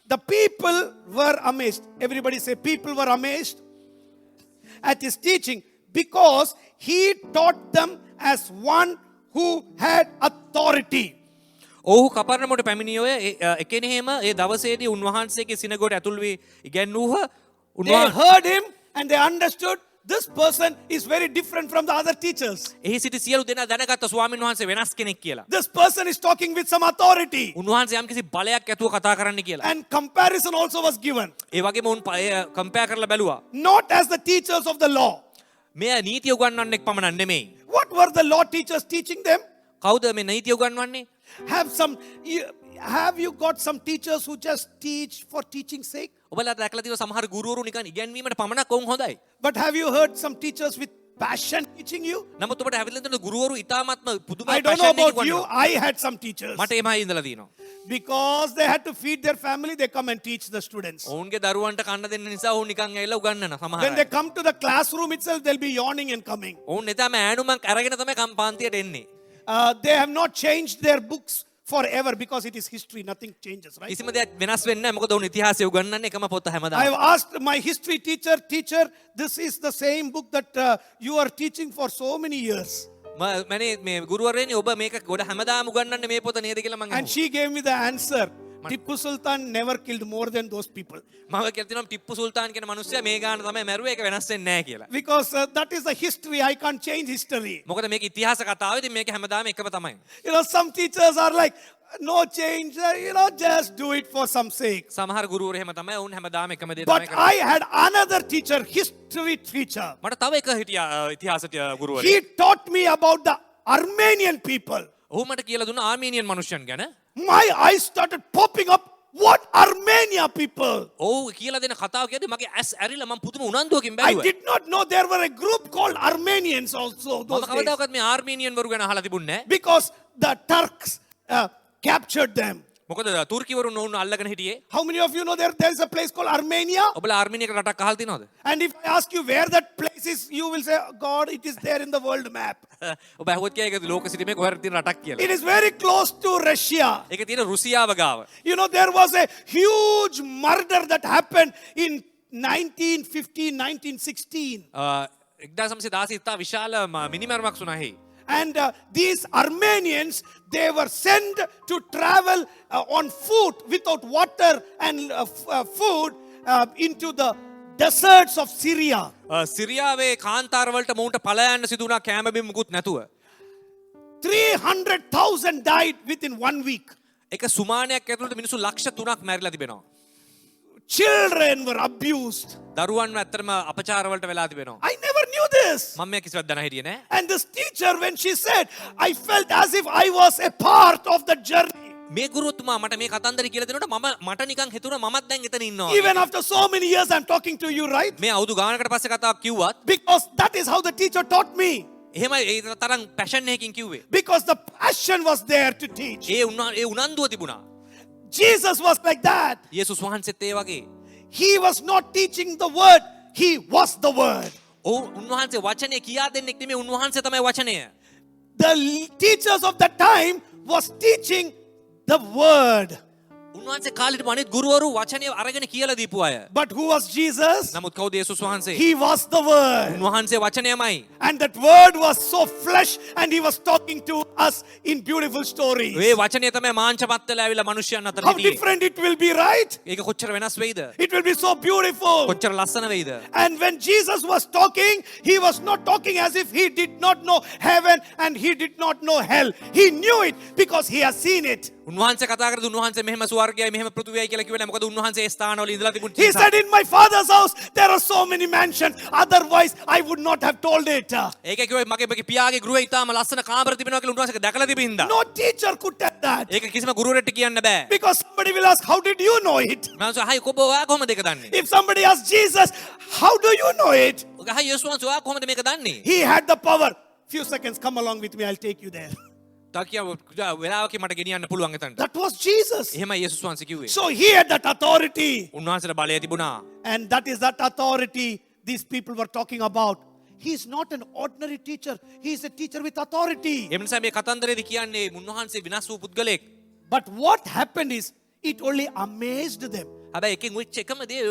The people were amazed. Everybody say, people were amazed at his teaching because he taught them as one who had authority. ඔහු කපර්ණමුට පැමිණියෝය එකෙනෙහිම ඒ දවසේදී උන්වහන්සේගේ සිනගොඩ ඇතුල් වී ඉගැන්වූහ. They heard him and they understood this person is very different from the other teachers. එහි සිටි සියලු දෙනා දැනගත්ත ස්වාමීන් වහන්සේ වෙනස් කෙනෙක් කියලා. This person is talking with some authority. උන්වහන්සේ යම්කිසි බලයක් ඇතුව කතා කරන්න කියලා. And comparison also was given. ඒ වගේම උන් කම්පෙයාර් කරලා බැලුවා. Not as the teachers of the law. මෙය නීතිය උගන්වන්නෙක් පමණක් නෙමෙයි. What were the law teachers teaching them? කවුද මේ නීතිය උගන්වන්නේ? Have you got some teachers who just teach for teaching's sake? ඔබලා දැකලා තියෙන සමහර ගුරුවරු නිකන් ඉගැන්වීමට පමණක් වුන් හොඳයි. But have you heard some teachers with passion teaching you? නමුත් ඔබට හැවිලා තියෙන ගුරුවරු ඉතාමත්ම පුදුම I don't know about you. I had some teachers. මට එමයි ඉඳලා තියෙනවා. Because they had to feed their family, they come and teach the students. ඔවුන්ගේ දරුවන්ට කන්න දෙන්න නිසා ඔවුන් නිකන් ඇවිල්ලා උගන්වන සමහර When they come to the classroom itself, they'll be yawning and coming. ඔවුන් එතම ඈනුමක් අරගෙන තමයි කම්පාන්තියට එන්නේ. They have not changed their books forever because it is history. Nothing changes, right? කිසිම දෙයක් වෙනස් වෙන්නේ නැහැ. මොකද ඔවුන් ඉතිහාසය උගන්වන්නේ එකම පොත හැමදාම. I have asked my history teacher, this is the same book that you are teaching for so many years. මනේ මේ ගුරුවරයනි ඔබ මේක ගොඩ හැමදාම උගන්වන්නේ මේ පොත නේද කියලා මං And she gave me the answer. Tipu Sultan never killed more than those people. මම කියලා තියෙනවා ටිප්පු සුල්තාන් කියන මිනිස්සයා මේ ගාන තමයි මැරුවේ ඒක වෙනස් වෙන්නේ නැහැ කියලා. Because that is the history. I can't change history. මොකද මේක ඉතිහාස කතාව. ඉතින් මේක හැමදාම එකම තමයි. Some teachers are like, no change, just do it for some sake. සමහර ගුරුවරු එහෙම තමයි. ඔවුන් හැමදාම එකම දේ But තමයි කරන්නේ. I had another teacher, history teacher. මට තව එක හිටියා ඉතිහාස ගුරුවරයෙක්. He taught me about the Armenian people. ඔහු මට කියලා දුන්න ආර්මීනියන් මිනිස්සුන් ගැන. My eyes started popping up. What Armenia people? ඔව් කියලා දෙන කතාව කියද්දි මගේ ඇස් ඇරිලා මම පුදුම උනන්දුවකින් I බැලුවා. did not know there were a group called Armenians also මම those days. කවදාකවත් මේ ආර්මීනියන් වරු ගැන අහලා තිබුණේ නැහැ. Because the Turks captured them. මොකද තුර්කිවරුන් ඔවුන් අල්ලගෙන හිටියේ. How many of you know there is a place called Armenia? ඔබලා ආර්මීනියක රටක් අහලා තියෙනවද? And if I ask you where that place is, you will say, God, it is there in the world map. ඔබ අහුවත් කියයි ඒක ලෝක සිටීමේ කොහෙද තියෙන රටක් කියලා. It is very close to Russia. ඒක තියෙන රුසියාව ගාව. There was a huge murder that happened in 1915, 1916. 1916 ඉතා විශාල මිනිමැරුමක් වුණා හේ. And these Armenians, they were sent to travel on foot without water and food into the deserts of Syria. සිරියාවේ කාන්තාරවලට මොවුන්ට පලා යන්න සිදු වුණා කෑම බීම මුකුත් නැතුව. 300,000 died within 1 week. එක සුමානයක් ඇතුළත මිනිස්සු ලක්ෂ 3ක් මැරිලා තිබෙනවා. Children were abused. දරුවන් ඇත්තටම අපචාරවලට වෙලා තිබෙනවා. I never knew this. මම මේ කිසිවක් දැන හිටියේ නෑ. And this teacher, when she said, I felt as if I was a part of the journey. මේ ගුරුතුමා මට මේ කතන්දරය කියලා දෙනකොට මට නිකන් හිතුණා මමත් දැන් එතන ඉන්නවා. Even after so many years I'm talking to you, right? මේ අවුරුදු ගානකට පස්සේ කතාවක් කිව්වත් Because that is how the teacher taught me. එහෙමයි ඒ තරම් පැෂන් එකකින් කිව්වේ. Because the passion was there to teach. ඒ උනන්දුව තිබුණා. Jesus was like that. යේසුස් වහන්සේත් ඒ වගේ. He was not teaching the word, he was the word. උන්වහන්සේ වචනේ කියා දෙන්නෙක් නෙමෙයි උන්වහන්සේ තමයි වචනය. The teachers of that time was teaching the word. උන්වහන්සේ කාලෙට අනිත් ගුරුවරු වචනේ අරගෙන කියලා දීපු අය. But who was Jesus? නමුත් කවුද යේසුස් වහන්සේ? He was the word. උන්වහන්සේ වචනයමයි. And that word was so flesh and he was talking to us in beautiful stories. ඒ වචනේ තමයි මාංශපත් වෙලා ඇවිල්ලා මිනිස්යන් අතර How හිටියේ. different it will be, right? ඒක කොච්චර වෙනස් වෙයිද? It will be so beautiful. කොච්චර ලස්සන වෙයිද? And when Jesus was talking, he was not talking as if he did not know heaven and he did not know hell. He knew it because he has seen it. උන්වහන්සේ කතා කරද්දී උන්වහන්සේ මෙහෙම ස්වර්ගයයි මෙහෙම පෘථිවියයි කියලා කිව්වේ නැහැ. මොකද උන්වහන්සේ ඒ ස්ථානවල ඉඳලා තිබුණ He නිසා. said, in my father's house, there are so many mansions. Otherwise, I would not have told it. ඒක කිව්වේ මගේ පියාගේ ගෘහය ඉතාම ලස්සන කාමර තිබෙනවා කියලා උන්වහන්සේ දැකලා තිබින්දා. No teacher could tell that. ඒක කිසිම ගුරුවරයෙක්ට කියන්න බෑ. Because somebody will ask, how did you know it? මම හයි ඔබ ඔයා කොහොමද ඒක දන්නේ? If somebody asks Jesus, how do you know it? ඔක හයි යේසුස් වහන්සේ ඔයා කොහොමද මේක දන්නේ? He had the power. Few seconds, come along with me, I'll take you there. වෙලාවකින් මට ගෙනියන්න පුළුවන් එතනට. That was Jesus. එහෙමයි යේසුස් වහන්සේ කිව්වේ. So he had that authority. උන්වහන්සේට බලය තිබුණා. And that is that authority these people were talking about. he's not an ordinary teacher. He's a teacher with authority. ඒ නිසා මේ කතන්දරේදී කියන්නේ උන්වහන්සේ විනාශ වූ පුද්ගලයෙක්. But what happened is, it only amazed them. හැබැයි එකෙන් වෙච්ච එකම දේ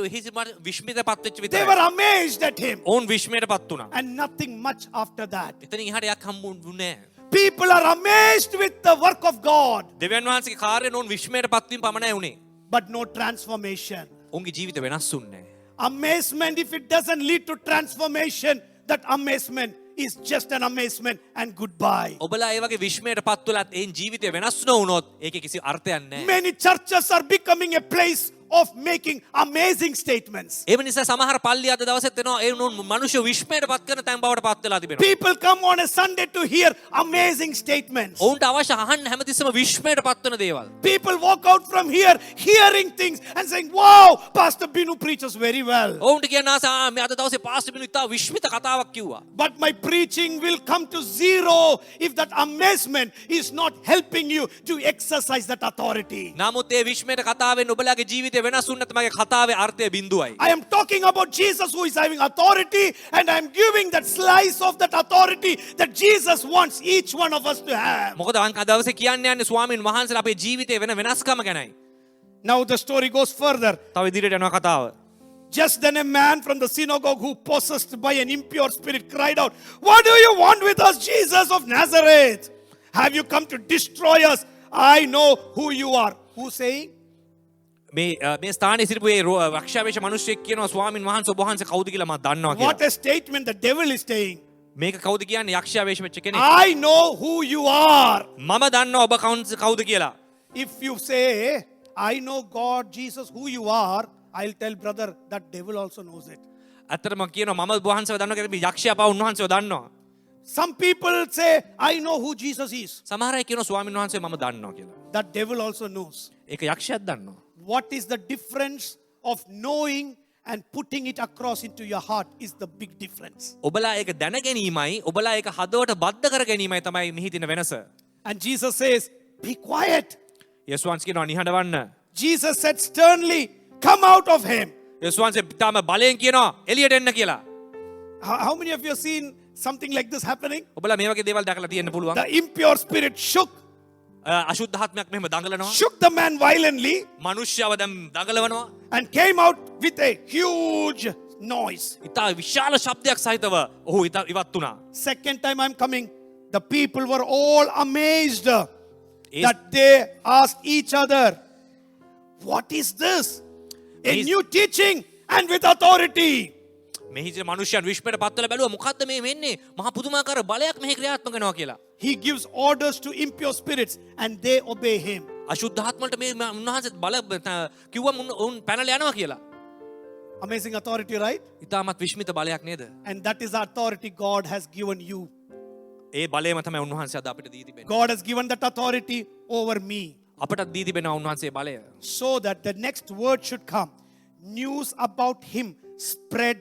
විශ්මිතපත් වෙච්ච They විතරයි. were amazed at him. ඔවුන් විශ්මයටපත් වුණා. And nothing much after that. එතනින් එහාට යක් හම්බුනේ නැහැ. People are amazed with the work of God, දෙවියන් වහන්සේගේ කාර්යයෙන් ඔවුන් විශ්මයටපත් වීම පමණයි උනේ. but no transformation. ඔවුන්ගේ ජීවිත වෙනස් වුන්නේ නැහැ. Amazement, if it doesn't lead to transformation, that amazement is just an amazement and goodbye. ඔබලා ඒ වගේ විශ්මයටපත් වෙලත් ඒ ජීවිතය වෙනස් නොවුනොත් ඒකේ කිසි අර්ථයක් නැහැ. Many churches are becoming a place of making amazing statements. ඒ නිසා සමහර පල්ලි අද දවසෙත් එනවා ඒ මිනිස්සු විශ්මයටපත් කරන තැන් බවට පත් වෙලා තිබෙනවා. People come on a Sunday to hear amazing statements. ඔවුන්ට අවශ්‍ය අහන්න හැමතිස්සම විශ්මයටපත් වෙන දේවල්. People walk out from here hearing things and saying, wow, Pastor Binu preaches very well. ඔවුන්ට කියන ආස මේ අද දවසේ පාස්ටර් බිනු ඉතා විශ්මිත කතාවක් කිව්වා. But my preaching will come to zero if that amazement is not helping you to exercise that authority. නමුත් ඒ විශ්මයට කතාවෙන් ඔබලාගේ ජීවිතය වෙනස් වුණ නැත්නම් මගේ කතාවේ අර්ථය බිඳුවයි. I am talking about Jesus who is having authority, and I am giving that slice of that authority that Jesus wants each one of us to have. මොකද අද දවසේ කියන්න යන්නේ ස්වාමීන් වහන්සේලා අපේ ජීවිතේ වෙන වෙනස්කම ගැනයි. Now the story goes further. තව ඉදිරියට යනවා කතාව. Just then a man from the synagogue who possessed by an impure spirit cried out, "What do you want with us, Jesus of Nazareth? Have you come to destroy us? I know who you are." Who saying? මේ ස්ථානයේ සිටපු ඒ රක්ෂාවේශ මිනිස්සෙක් කියනවා ස්වාමීන් වහන්සේ ඔබ වහන්සේ කවුද කියලා මම දන්නවා What කියලා. a statement the devil is saying. මේක කවුද කියන්නේ යක්ෂයාවේශ වෙච්ච කෙනෙක්. I know who you are. මම දන්නවා ඔබ කවුද කියලා. If you say, I know God, Jesus, who you are, I'll tell brother, that devil also knows it. ඇත්තටම කියනවා මම ඔබ වහන්සේව දන්නවා කියලා යක්ෂයා පව උන්වහන්සේව දන්නවා. Some people say, I know who Jesus is. සමහර අය කියනවා ස්වාමීන් වහන්සේ මම දන්නවා කියලා. That devil also knows. ඒක යක්ෂයාත් දන්නවා. What is the difference of knowing and putting it across into your heart is the big difference. ඔබලා ඒක දැන ගැනීමයි ඔබලා ඒක හදවට බද්ධ කර ගැනීමයි තමයි මෙහි තියෙන වෙනස. And Jesus says, be quiet. යේසුස් වහන්සේ කියනවා නිහඬ වන්න. Jesus said sternly, come out of him. යේසුස් වහන්සේ තාම බලයෙන් කියනවා එළියට එන්න කියලා. How many of you have seen something like this happening? ඔබලා මේ වගේ දේවල් දැකලා තියෙන්න පුළුවන්. The impure spirit shook අශුද්ධාත්මයක් මෙහෙම දඟලනවා. shook the man violently මනුෂ්‍යව දැන් දඟලවනවා. and came out with a huge noise. ඉතා විශාල ශබ්දයක් සහිතව ඔහු ඉවත් වුණා. Second time I'm coming, the people were all amazed that they asked each other, what is this? A new teaching and with authority. මෙහි මනුෂ්‍යයන් විශ්මයට පත්වලා බැලුවා මොකද්ද මේ වෙන්නේ? මහා පුදුමාකාර බලයක් මෙහි ක්‍රියාත්මක වෙනවා කියලා. He gives orders to impure spirits and they obey him. අශුද්ධාත්මවලට මේ උන්වහන්සේ බල කිව්වම උන් පැනලා යනවා කියලා. Amazing authority, right? ඉතාමත් විශ්මිත බලයක් නේද? And that is the authority God has given you. ඒ බලයම තමයි උන්වහන්සේ අද අපිට දී තිබෙන්නේ. God has given that authority over me. අපටත් දී තිබෙනවා උන්වහන්සේ බලය. So that the next word should come. News about him spread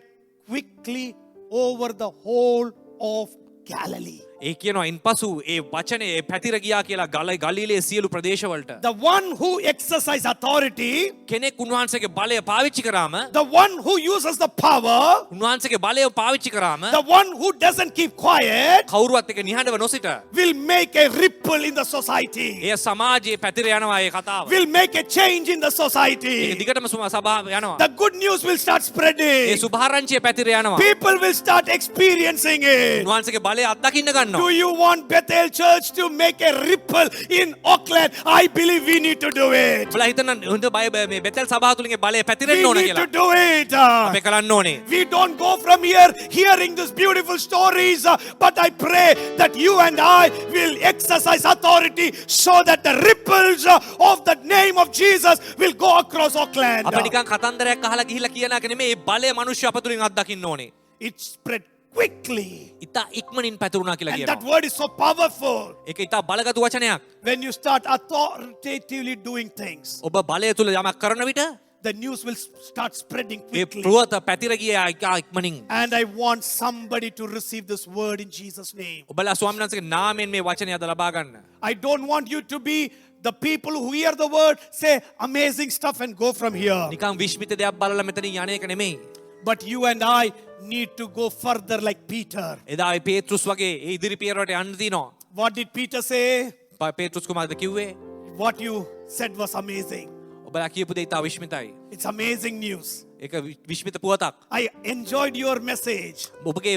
quickly over the whole of Galilee. ඒ කියනවා ඉන්පසු ඒ වචනේ පැතිර ගියා කියලා ගලිලේ සියලු ප්‍රදේශවලට. The one who exercises authority, කෙනෙක් උන්වහන්සේගේ බලය පාවිච්චි කරාම, the one who uses the power, උන්වහන්සේගේ බලය පාවිච්චි කරාම, the one who doesn't keep quiet, කවුරුවත් එක නිහඬව නොසිට will make a ripple in the society. ඒ සමාජයේ පැතිර යනවා ඒ කතාව. Will make a change in the ඒක society. දිගටම සභාව යනවා. The good news will start A spreading. සුභාරංචිය පැතිර යනවා. People will start experiencing it. උන්වහන්සේගේ බලය අත්දකින්න ගන්නවා. Do you want Bethel Church to make a ripple in Auckland? I believe we need to do it. ඔබලා හිතන හොඳ මේ බෙතෙල් සභාව තුලින්ගේ බලය We පැතිරෙන්න ඕන need to කියලා. do it. අපි කරන්න ඕනේ. We don't go from here hearing these beautiful stories, but I pray that you and I will exercise authority so that the ripples of the name of Jesus will go across Auckland. අපි නිකන් කතන්දරයක් අහලා ගිහිල්ලා කියන එක නෙමෙයි මේ බලය මිනිස්සු අප තුලින් අත්දකින්න ඕනේ. It spread quickly. ඉතා ඉක්මනින් පැතුරුණා කියලා And that කියනවා. word is so powerful. ඒක ඉතා බලගත් වචනයක්. When you start authoritatively doing things, ඔබ බලය තුල යමක් කරන විට the news will start spreading A quickly. පුවත පැතිර ගියා ඉතා ඉක්මනින්. And I want somebody to receive this word in Jesus' name. ඔබලා ස්වාමීන් වහන්සේගේ නාමයෙන් මේ වචනය අද ලබා ගන්න. I don't want you to be the people who hear the word, say amazing stuff and go from here. නිකන් විශ්මිත දෙයක් බලලා මෙතනින් යන එක නෙමෙයි. But you and I need to go further like Peter. එදා ඒ පේතෘස් වගේ ඒ ඉදිරි පියවරට යන්න තියෙනවා. What did Peter say? පේතෘස් කුමාරද කිව්වේ? What you said was amazing. ඔබලා කියපු දේ ඉතා විශ්මිතයි. It's amazing news. ඒක විශ්මිත පුවතක්. I enjoyed your message. ඔබගේ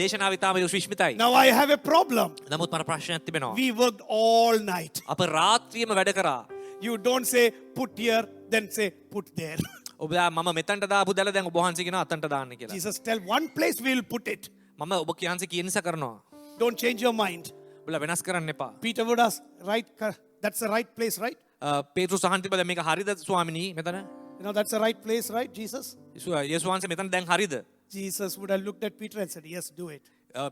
දේශනාව ඉතාම විශ්මිතයි. Now I have a problem. නමුත් මට ප්‍රශ්නයක් තිබෙනවා. We worked all night. අප රාත්‍රියම වැඩ කරා. You don't say put here, then say put there. ඔබලා මම මෙතනට දාපු දැල දැන් ඔබ වහන්සේ කියනවා අතනට දාන්න කියලා. Jesus tell one place we will put it. මම ඔබ කියන්සේ කියන නිසා කරනවා. Don't change your mind. ඔබලා වෙනස් කරන්න එපා. Peter would ask, right, that's the right place, right? පේතෘස් අහන්න තිබ්බද මේක හරිද ස්වාමිනී මෙතන? You know, that's the right place, right, Jesus? යේසුස් වහන්සේ මෙතන දැන් හරිද? Jesus would have looked at Peter and said, yes, do it.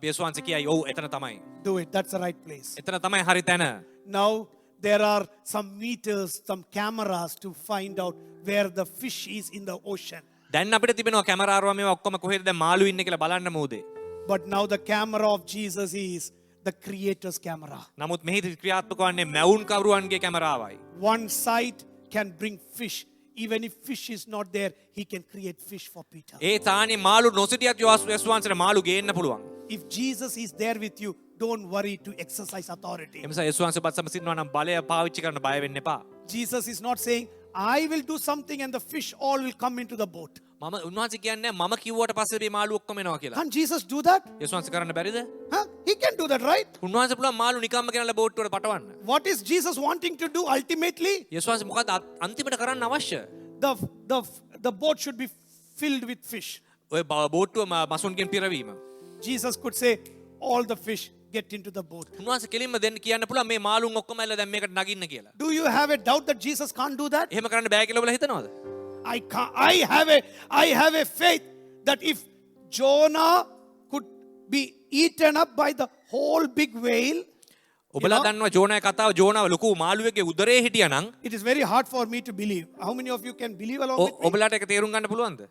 යේසුස් වහන්සේ කියයි ඔව් එතන තමයි. Do it. That's the right place. එතන තමයි හරි තැන. Now, there are some meters, some cameras to find out where the fish is in the ocean. දැන් අපිට තිබෙනවා කැමරාරුවා මේවා ඔක්කොම කොහෙද දැන් මාළු ඉන්නේ කියලා බලන්න මෝදේ. But now the camera of Jesus is the Creator's camera. නමුත් මෙහි ක්‍රියාත්මක වන්නේ මැවුන් කවුරුවන්ගේ කැමරාවයි. One sight can bring fish. Even if fish is not there, he can create fish for Peter. ඒ තානේ මාළු නොසිටියත් යේසුස් වහන්සේට මාළු ගේන්න පුළුවන්. If Jesus is there with you, don't worry to exercise authority. එමසා යේසුස් වහන්සේ පස්සම සිටිනවා නම් බලය පාවිච්චි කරන්න බය වෙන්න එපා. Jesus is not saying, I will do something and the fish all will come into the boat. මම උන්වහන්සේ කියන්නේ මම කිව්වට පස්සේ මේ මාළු ඔක්කොම එනවා කියලා. Can't Jesus do that? යේසුස් වහන්සේ කරන්න බැරිද? Huh? He can do that, right? උන්වහන්සේ පුළුවන් මාළු නිකම්ම ගෙනල්ලා බෝට්ටුවට පටවන්න. What is Jesus wanting to do ultimately? යේසුස් වහන්සේ මොකද අන්තිමට කරන්න අවශ්‍ය? The boat should be filled with fish. ඔය බෝට්ටුව මසුන්ගෙන් පිරවීම. Jesus could say, all the fish get into the boat. උන්වහන්සේ කෙලින්ම දෙන්න කියන්න පුළුවන් මේ මාළුන් ඔක්කොම ඇල්ල දැන් මේකට නගින්න කියලා. Do you have a doubt that Jesus can't do that? එහෙම කරන්න බෑ කියලා ඔබලා හිතනවද? I have a faith that if Jonah could be eaten up by the whole big whale, ඔබලා දන්නවා ජෝනාගේ කතාව ජෝනාව ලොකු මාළුවෙක්ගේ උදරේ හිටියානම් it is very hard for me to believe. How many of you can believe along with me? ඔබලාට ඒක තේරුම් ගන්න පුළුවන්ද?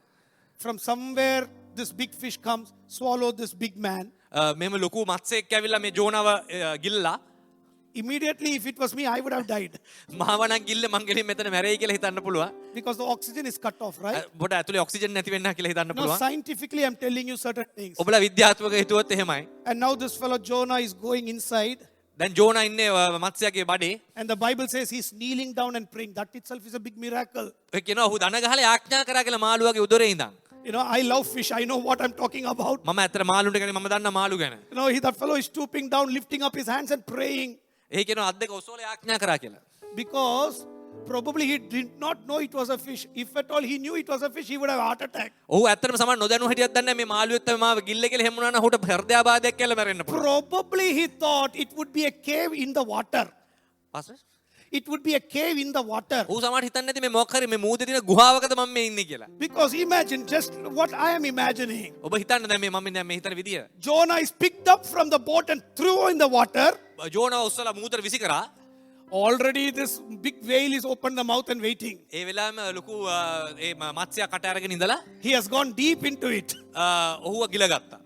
From somewhere this big fish comes, swallow this big man. මෙහෙම ලොකු මත්ස්‍යයෙක් ඇවිල්ලා මේ ජෝනාව ගිල්ලා Immediately, if it was me, I would have died. මාව නම් ගිල්ල මං ගෙලින් මෙතන මැරෙයි කියලා හිතන්න පුළුවන්. Because the oxygen is cut off, right? බොඩ ඇතුලේ ඔක්සිජන් නැති වෙන්න කියලා හිතන්න No, පුළුවන්. scientifically, I'm telling you certain things. ඔබලා විද්‍යාත්මක හිතුවොත් එහෙමයි. And now this fellow Jonah is going inside. දැන් ජෝනා ඉන්නේ මත්ස්‍යයාගේ බඩේ. And the Bible says he's kneeling down and praying. That itself is a big miracle. ඔය කියනවා ඔහු දන ගහලා ආඥා කරා කියලා මාළුවාගේ උදරේ ඉඳන්. You know, I love fish. I know what I'm talking about. මම ඇත්තට මාළුන්ට කියන්නේ මම දන්න මාළු ගැන. You know, that fellow is stooping down, lifting up his hands and praying. ඒ කියනවා අත් දෙක ඔසෝලා ආඥා කරා කියලා. Because probably he did not know it was a fish. If at all he knew it was a fish, he would have a heart attack. ඔහු ඇත්තටම සමහර නොදැනුව හිටියත් දන්නේ මේ මාළුවෙක් තමයි මාව ගිල්ල කියලා හැම වුණා නම් ඔහුට හෘදයාබාධයක් කියලා මැරෙන්න පුළුවන්. Probably he thought it would be a cave in the water. It would be a cave in the water. ඔහු සමහර හිතන්නේ නැති මේ මොකක් හරි මේ මූදේ තියෙන ගුහාවකද මම මේ ඉන්නේ කියලා. Because imagine just what I am imagining. ඔබ හිතන්න දැන් මේ මම දැන් මේ හිතන විදිය. Jonah is picked up from the boat and threw in the water. ජෝනාව උස්සලා මූදට විසි කරා. Already this big whale is opened the mouth and waiting. ඒ වෙලාවෙම ලොකු ඒ මත්ස්‍යයා කට අරගෙන ඉඳලා He has gone deep into it. ඔහුව ගිලගත්තා.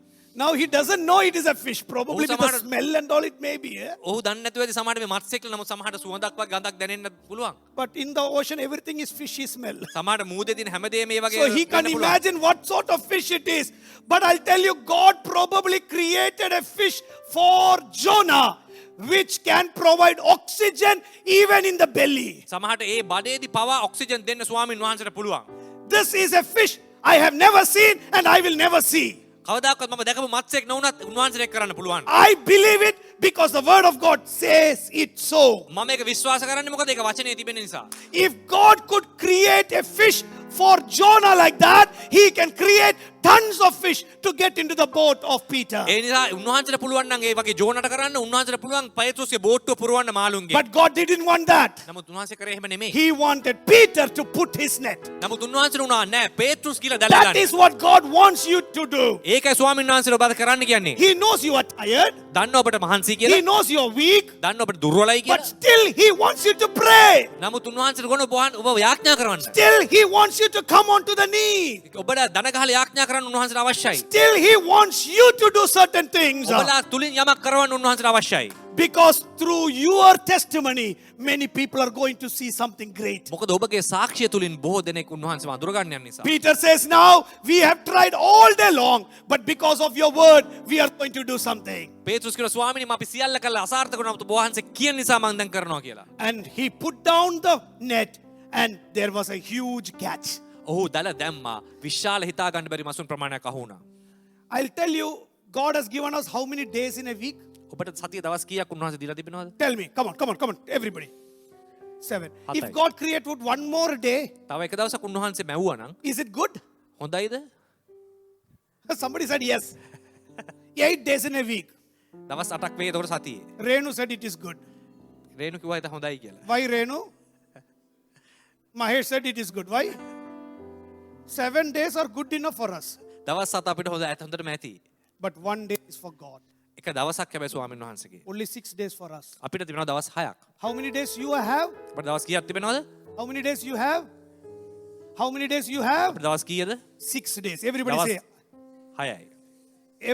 Now he doesn't know it is a fish. Probably with the smell and all it may be. ඔහු දන්නේ නැතුව ඇති සමහරට මේ මත්ස්‍යෙක් කියලා නමුත් සමහරට සුවඳක් වගේ ගඳක් දැනෙන්න පුළුවන්. But in the ocean everything is fishy smell. සමහරට මූදේ තියෙන හැමදේම මේ වගේ So he can imagine what sort of fish it is. But I'll tell you, God probably created a fish for Jonah, which can provide oxygen even in the belly. සමහරට ඒ බඩේදී පවා oxygen දෙන්න ස්වාමීන් වහන්සේට පුළුවන්. This is a fish I have never seen and I will never see. කවදාකවත් මම දැකපු මත්ස්‍යෙක් නොවුනත් උන්වහන්සේට කරන්න පුළුවන්. I believe it because the word of God says it so. මම ඒක විශ්වාස කරන්නේ මොකද ඒක වචනේ තිබෙන නිසා. If God could create a fish for Jonah like that, he can create tons of fish to get into the boat of Peter. ඒ නිසා උන්වහන්සේට පුළුවන් නම් ඒ වගේ ජෝනාට කරන්න උන්වහන්සේට පුළුවන් පේතෘස්ගේ බෝට්ටුව පුරවන්න මාළුන්ගේ. But God didn't want that. නමුත් උන්වහන්සේ කරේ එහෙම නෙමෙයි. He wanted Peter to put his net. නමුත් උන්වහන්සේට උනා නෑ පේතෘස් කියලා දැල That ගන්න. is what God wants you to do. ඒකයි ස්වාමීන් වහන්සේට ඔබට කරන්න කියන්නේ. He knows you are tired. දන්න ඔබට මහන්සි He කියලා. knows you are weak. දන්න ඔබට දුර්වලයි But කියලා. still he wants you to pray. නමුත් උන්වහන්සේට ගොන ඔබ යාඥා කරවන්න. Still he wants you to come onto the knee. ඔබට දන ගහලා යාඥා කරන්න උන්වහන්සේට අවශ්‍යයි. Still he wants you to do certain things. ඔබලා තුලින් යමක් කරවන්න උන්වහන්සේට අවශ්‍යයි. Because through your testimony, many people are going to see something great. මොකද ඔබගේ සාක්ෂිය තුලින් බොහෝ දෙනෙක් උන්වහන්සේව අඳුරගන්න යන නිසා. Peter says, now we have tried all day long, but because of your word, we are going to do something. පේතෘස් කියන ස්වාමීනි මම අපි සියල්ල කළා අසාර්ථක වුණා ඔබ වහන්සේ කියන නිසා මම දැන් කරනවා කියලා. And he put down the net, and there was a huge catch. ඔහු දල දැම්මා විශාල හිතා ගන්න බැරි මසුන් ප්‍රමාණයක් අහු වුණා. I'll tell you, God has given us how many days in a week? ඔබට සතිය දවස් කීයක් උන්වහන්සේ දීලා තිබෙනවද? Tell me. Come on, everybody. 7. හතයි. If God created one more day, තව එක දවසක් උන්වහන්සේ මැව්වා නම් is it good? හොඳයිද? Somebody said yes. 8 days in a week. දවස් 8ක් වේ එතකොට සතියේ. Renu said it is good. රේණු කිව්වා ඒක හොඳයි කියලා. Why Renu? Mahesh said it is good. Why? 7 days are good enough for us. දවස් 7 අපිට හොඳටම ඇති. But 1 day is for God. එක දවසක් හැබැයි ස්වාමීන් වහන්සේගේ. Only 6 days for us. අපිට තිබෙනවා දවස් 6ක්. How many days you have? අපිට දවස් කීයක් තිබෙනවද? How many days you have? How many days you have? අපිට දවස් කීයද? 6 days. Everybody දවස් say, 6යි.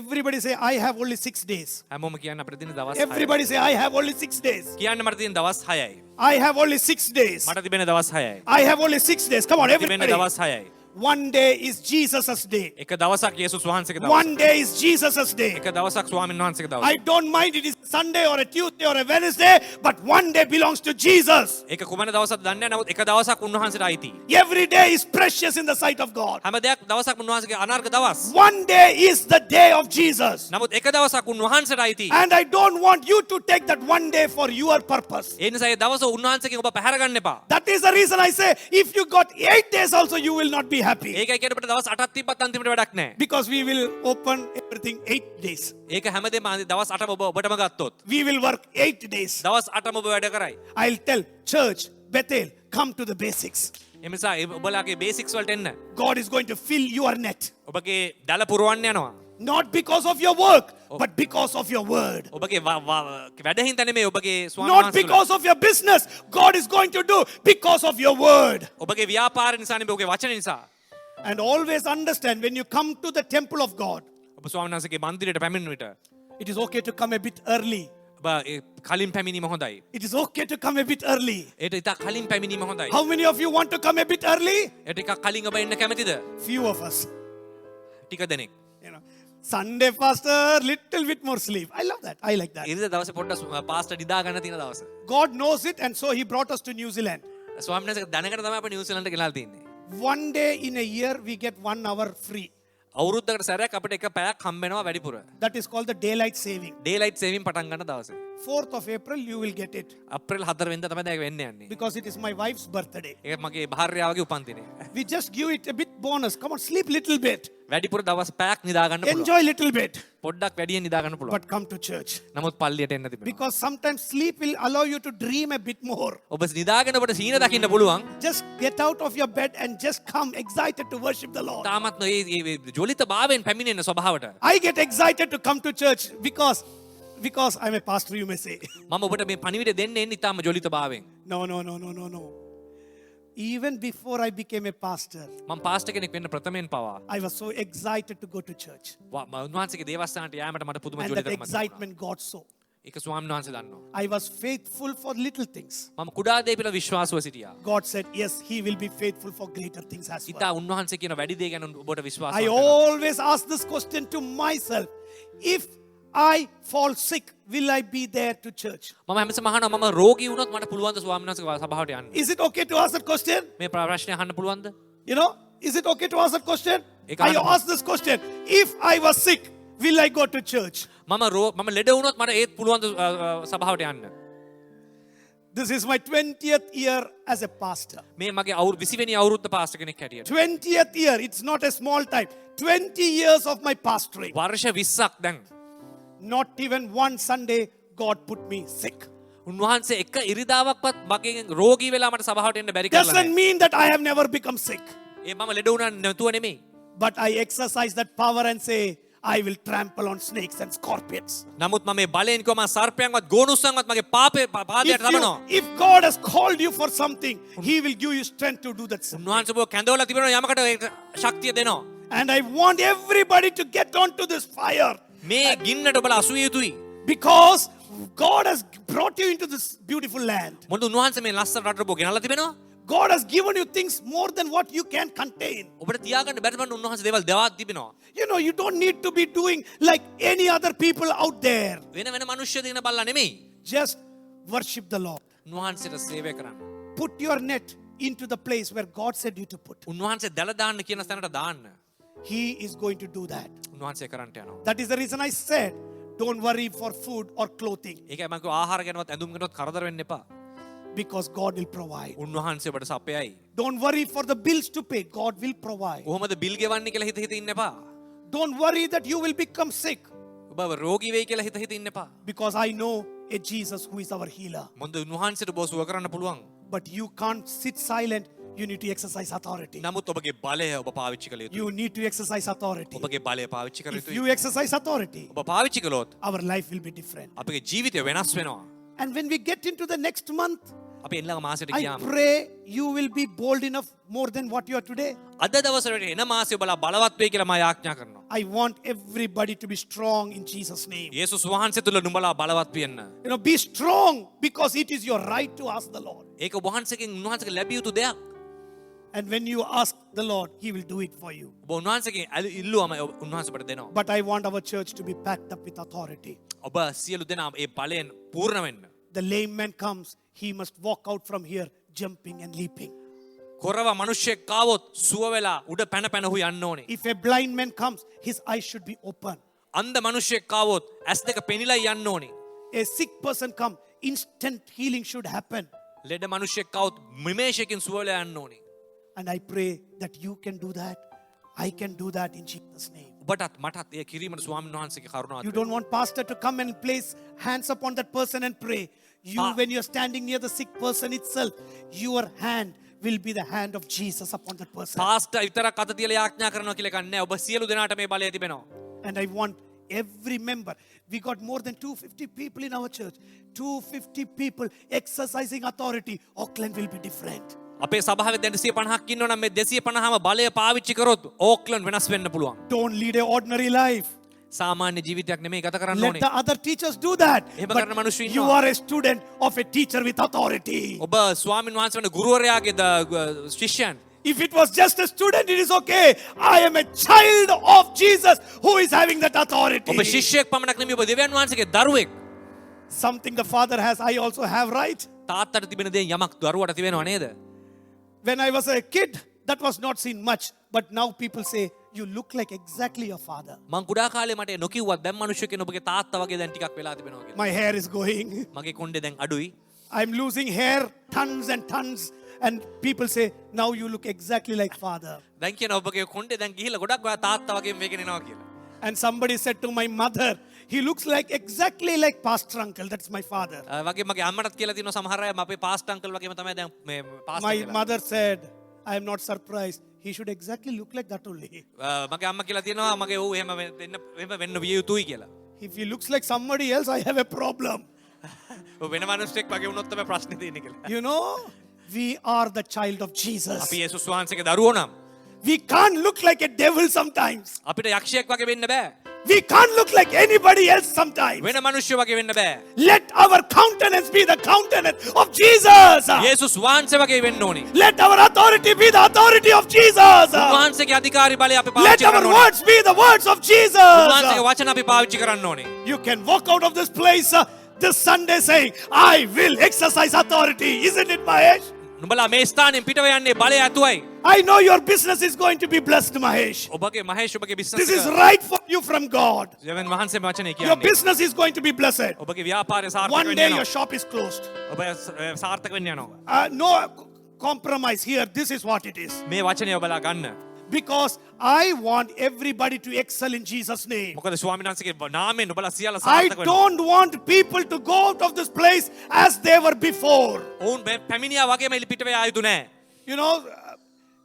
everybody say, I have only 6 days. හැමෝම කියන්න අපිට තියෙන දවස් 6යි. Everybody say, I have only 6 days. කියන්න මට තියෙන දවස් 6යි. I have only 6 days. මට තිබෙන දවස් 6යි. I have only 6 days. Come on, තිබෙන everybody. දවස් 6යි. 1 day is Jesus' day. එක දවසක් යේසුස් වහන්සේගේ 1 දවස. day is Jesus' day. එක දවසක් ස්වාමීන් වහන්සේගේ දවස. I don't mind it is Sunday or a Tuesday or a Wednesday, but 1 day belongs to Jesus. ඒක කුමන දවසක්ද දන්නේ නැහැ. නමුත් එක දවසක් උන්වහන්සේට අයිති. Every day is precious in the sight of God. හැම දෙයක් දවසක් උන්වහන්සේගේ අනාර්ග දවස්. 1 day is the day of Jesus. නමුත් එක දවසක් උන්වහන්සේට අයිති. And I don't want you to take that 1 day for your purpose. ඒ නිසා ඒ දවස උන්වහන්සේගෙන් ඔබ පැහැර ගන්න එපා. That is the reason I say, if you got 8 days also, you will not be happy. ඒකයි කියනකොට දවස් 8ක් තිබ්බත් අන්තිමට වැඩක් නැහැ. Because we will open everything 8 days. ඒක හැමදේම දවස් 8ම ඔබටම ගත්තොත්. We will work 8 days. දවස් 8ම ඔබ වැඩ කරයි. I'll tell church, Bethel, come to the basics. ඒ නිසා ඔබලාගේ බේසික්ස් වලට එන්න. God is going to fill your net. ඔබගේ දල පුරවන්න යනවා. Not because of your work, but because of your word. ඔබගේ වැඩහින්ත නෙමෙයි ඔබගේ ස්වාමීන් Not වහන්සේ. because of your business. God is going to do because of your word. ඔබගේ ව්‍යාපාර නිසා නෙමෙයි ඔබගේ වචන නිසා. And always understand, when you come to the temple of God, ඔබ ස්වාමීන් වහන්සේගේ මන්දිරයට පැමිණෙන විට it is okay to come a bit early. ඔබ කලින් පැමිණීම හොඳයි. It is okay to come a bit early. ඒට ඉතා කලින් පැමිණීම හොඳයි. How many of you want to come a bit early? ඒට ටිකක් කලින් ඔබ එන්න කැමතිද? Few of us. ටික දෙනෙක්. You know, Sunday pastor, little bit more sleep. I love that. I like that. ඉරිදා දවසේ පොඩ්ඩක් පාස්ටර් නිදා ගන්න තියෙන දවස. God knows it, and so He brought us to New Zealand. ස්වාමීන් වහන්සේ දැනගෙන තමයි අපි නිව්සීලන්තට ගෙනල්ලා තින්නේ. 1 day in a year, we get 1 hour free. අවුරුද්දකට සැරයක් අපිට එක පැයක් හම්බ වෙනවා වැඩිපුර. That is called the daylight saving. Daylight saving පටන් ගන්න දවසේ. 4th of April, you will get it. අප්‍රේල් 4 වෙනිදා තමයි ඒක වෙන්න යන්නේ. Because it is my wife's birthday. ඒක මගේ භාර්යාවගේ උපන්දිනය. We just give it a bit bonus. Come on, sleep little bit. වැඩිපුර දවස් පැයක් නිදා ගන්න පුළුවන්. Enjoy little bit. පොඩ්ඩක් වැඩියෙන් නිදා ගන්න පුළුවන්. But come to church. නමුත් පල්ලියට එන්න තිබෙනවා. Because sometimes sleep will allow you to dream a bit more. ඔබ නිදාගෙන ඔබට සීන දකින්න පුළුවන්. Just get out of your bed and just come excited to worship the Lord. තාමත් මේ ජොලිත භාවයෙන් පැමිණෙන ස්වභාවට. I get excited to come to church because I'm a pastor, you may say. මම ඔබට මේ පණිවිඩය දෙන්න එන්නේ ඊටාම ජොලිත භාවයෙන්. No. Even before I became a pastor, මම පාස්ටර් කෙනෙක් වෙන්න ප්‍රථමයෙන් පවා I was so excited to go to church. උන්වහන්සේගේ දේවස්ථානට යෑමට මට පුදුම And that ජොලිතකමක් තිබුණා. excitement God saw. ඒක ස්වාමීන් වහන්සේ දන්නවා. I was faithful for little things. මම කුඩා දේ පිළ විශ්වාසව සිටියා. God said, yes, He will be faithful for greater things as ඉතා well. උන්වහන්සේ කියන වැඩි දේ ගැන ඔබට විශ්වාසයක් I කරනවා. always ask this question to myself. If I fall sick, will I be there to church? මම හැමතිස්සෙම අහනවා මම රෝගී වුණොත් මට පුළුවන් ද ස්වාමීන් වහන්සේගේ සභාවට යන්න? Is it okay to ask that question? මේ ප්‍රශ්නේ අහන්න පුළුවන්ද? You know, is it okay to ask that question? ඒක I අහන්න ask this question. If I was sick, will I go to church? මම ලෙඩ වුණොත් මට ඒත් පුළුවන් ද සභාවට යන්න? This is my 20th year as a pastor. මේ මගේ 20 වෙනි අවුරුද්ද පාස්ටර් කෙනෙක් හැටියට. 20th year, it's not a small time. 20 years of my pastoring. වර්ෂ 20ක් දැන්. Not even one Sunday, God put me sick. උන්වහන්සේ එක ඉරිදාවක්වත් මගෙන් රෝගී වෙලා මට සභාවට එන්න බැරි කරලා Doesn't නැහැ. mean that I have never become sick. ඒ මම ලෙඩ වුණා නැතුව නෙමෙයි. But I exercise that power and say, I will trample on snakes and scorpions. නමුත් මම මේ බලයෙන් කිව්වා මම සර්පයන්වත් ගෝනුස්සන්වත් මගේ පාදයට තබනවා. If God has called you for something, He will give you strength to do that. උන්වහන්සේ ඔබ කැඳවලා තිබෙනවා යමකට ඒ ශක්තිය දෙනවා. And I want everybody to get onto this fire. මේ ගින්නට ඔබලා අසු යුතුයි. Because God has brought you into this beautiful land. මොකද උන්වහන්සේ මේ ලස්සන රටට ඔබ ගෙනල්ලා තිබෙනවා. God has given you things more than what you can contain. ඔබට තියාගන්න බැරි වන්න උන්වහන්සේ දේවල් දෙවත් තිබෙනවා. You know, you don't need to be doing like any other people out there. වෙන වෙන මිනිස්සු දින බලලා නෙමෙයි. Just worship the Lord. උන්වහන්සේට සේවය කරන්න. Put your net into the place where God said you to put. උන්වහන්සේ දැල දාන්න කියන තැනට දාන්න. He is going to do that. උන්වහන්සේ කරන්නට යනවා. That is the reason I said, don't worry for food or clothing, ඒකයි මම කිව්වා ආහාර ගැනවත් ඇඳුම් ගැනවත් කරදර වෙන්න එපා. because God will provide. උන්වහන්සේ ඔබට සපයයි. Don't worry for the bills to pay. God will provide. කොහොමද බිල් ගෙවන්නේ කියලා හිත හිත ඉන්න එපා. Don't worry that you will become sick, ඔබ රෝගී වෙයි කියලා හිත හිත ඉන්න එපා. because I know a Jesus who is our healer. මොකද උන්වහන්සේට ඔබ සුව කරන්න පුළුවන්. But you can't sit silent. You need to exercise authority. නමුත් ඔබගේ බලය ඔබ පාවිච්චි කළ යුතුයි. You need to exercise authority. ඔබගේ බලය පාවිච්චි කළ If යුතුයි. you exercise authority, ඔබ පාවිච්චි කළොත් our life will be different. අපගේ ජීවිතය වෙනස් වෙනවා. And when we get into the next month, අපි ඊළඟ මාසෙට I ගියාම pray you will be bold enough more than what you are today. අද දවසට එන මාසෙ ඔබලා බලවත් වෙයි කියලා මම යාඥා කරනවා. I want everybody to be strong in Jesus' name. යේසුස් වහන්සේ තුල නුඹලා බලවත් වෙන්න. You know, be strong because it is your right to ask the Lord. ඒක ඔබ වහන්සේගෙන් උන්වහන්සේගේ ලැබිය යුතු දෙයක්. And when you ask the Lord, He will do it for you. ඔබ උන්වහන්සේගෙන් ඉල්ලුවම උන්වහන්සේ ඔබට දෙනවා. But I want our church to be packed up with authority. ඔබ සියලු දෙනා ඒ බලයෙන් පූර්ණ වෙන්න. The lame man comes, he must walk out from here jumping and leaping. කොරව මිනිස්සෙක් ආවොත් සුව වෙලා උඩ පැන පැන හු යන්න ඕනේ. If a blind man comes, his eyes should be open. අන්ධ මිනිස්සෙක් ආවොත් ඇස් දෙක පෙනිලා යන්න ඕනේ. A sick person come, instant healing should happen. ලෙඩ මිනිස්සෙක් ආවොත් නිමේෂයකින් සුව වෙලා යන්න ඕනේ. And I pray that you can do that. I can do that in Jesus' name. ඔබටත් මටත් ඒ කිරීමට ස්වාමීන් වහන්සේගේ කරුණාව You don't want pastor to come and place hands upon that person and pray. You, when you're standing near the sick person itself, your hand will be the hand of Jesus upon that person. Pastor විතරක් අත තියලා යාඥා කරනවා කියලා එකක් නැහැ. ඔබ සියලු දෙනාට මේ බලය තිබෙනවා. And I want every member. We got more than 250 people in our church. 250 people exercising authority. Auckland will be different. අපේ සභාවේ දැන් 250ක් ඉන්නවා නම් මේ 250ම බලය පාවිච්චි කරොත් ඕක්ලන්ඩ් වෙනස් වෙන්න පුළුවන්. Don't lead an ordinary life. සාමාන්‍ය ජීවිතයක් නෙමෙයි ගත කරන්න Let ඕනේ. the other teachers do that. එහෙම කරන But මිනිස්සු you ඉන්නවා. are a student of a teacher with authority. ඔබ ස්වාමීන් වහන්සේ වෙන ගුරුවරයාගේ ශිෂ්‍යයන්. If it was just a student, it is okay. I am a child of Jesus who is having that authority. ඔබ ශිෂ්‍යයෙක් පමණක් නෙමෙයි ඔබ දෙවියන් වහන්සේගේ දරුවෙක්. Something the father has, I also have, right? තාත්තට තිබෙන දේ යමක් දරුවට තිබෙනව නේද? When I was a kid, that was not seen much. But now people say, you look like exactly your father. මං කුඩා කාලේ මට නොකියුවත් දැන් මිනිස්සු කියන ඔබගේ තාත්තා වගේ දැන් ටිකක් වෙලා තිබෙනවා කියලා. My hair is going. මගේ කොණ්ඩේ දැන් අඩුයි. I'm losing hair, tons and tons. And people say, now you look exactly like father. දැන් කියන ඔබගේ කොණ්ඩේ දැන් ගිහිල්ලා ගොඩක් ඔයා තාත්තා වගේ මේකෙන් එනවා කියලා. And somebody said to my mother, he looks like exactly like pastor uncle. That's my father. වගේ මගේ අම්මටත් කියලා තියෙනවා සමහර අය අපේ පාස්ටර් අංකල් වගේම තමයි දැන් මේ පාස්ටර් My කියලා. mother said, I am not surprised. He should exactly look like that only. මගේ අම්මා කියලා තියෙනවා මගේ ඌ එහෙම වෙන්න විය යුතුයි කියලා. If he looks like somebody else, I have a problem. වෙන මිනිස්සෙක් වගේ වුණොත් තමයි ප්‍රශ්නේ තියෙන්නේ කියලා. You know, we are the child of Jesus. අපි යේසුස් වහන්සේගේ දරුවෝ නම් We can't look like a devil sometimes. අපිට යක්ෂයෙක් වගේ වෙන්න බෑ. We can't look like anybody else sometimes. වෙන මිනිස්සු වගේ වෙන්න බෑ. Let our countenance be the countenance of Jesus. යේසුස් වහන්සේ වගේ වෙන්න ඕනේ. Let our authority be the authority of Jesus. උන්වහන්සේගේ අධිකාරී බලය අපි Let පාවිච්චි our කරන්න ඕනේ. words be the words of Jesus. උන්වහන්සේගේ වචන අපි පාවිච්චි කරන්න ඕනේ. You can walk out of this place this Sunday saying, I will exercise authority. Isn't it, Mahesh? නුඹලා මේ ස්ථානෙන් පිටව යන්නේ බලය ඇතුවයි. I know your business is going to be blessed, Mahesh. ඔබගේ මහේෂ් ඔබගේ This business is right for you from God. දෙවියන් වහන්සේ වචනේ Your කියන්නේ. business is going to be blessed. ඔබගේ ව්‍යාපාරය සාර්ථක One වෙන්න day your යනවා. shop is closed. ඔබ සාර්ථක වෙන්න යනවා. No compromise here. This is what it is. මේ වචනය ඔබලා ගන්න. Because I want everybody to excel in Jesus' name. මොකද ස්වාමීන් වහන්සේගේ නාමයෙන් ඔබලා සියල්ල I සාර්ථක වෙනවා. don't want people to go out of this place as they were before. ඔවුන් පැමිණියා වගේම එලි පිට වේ ආ යුතු නැහැ. You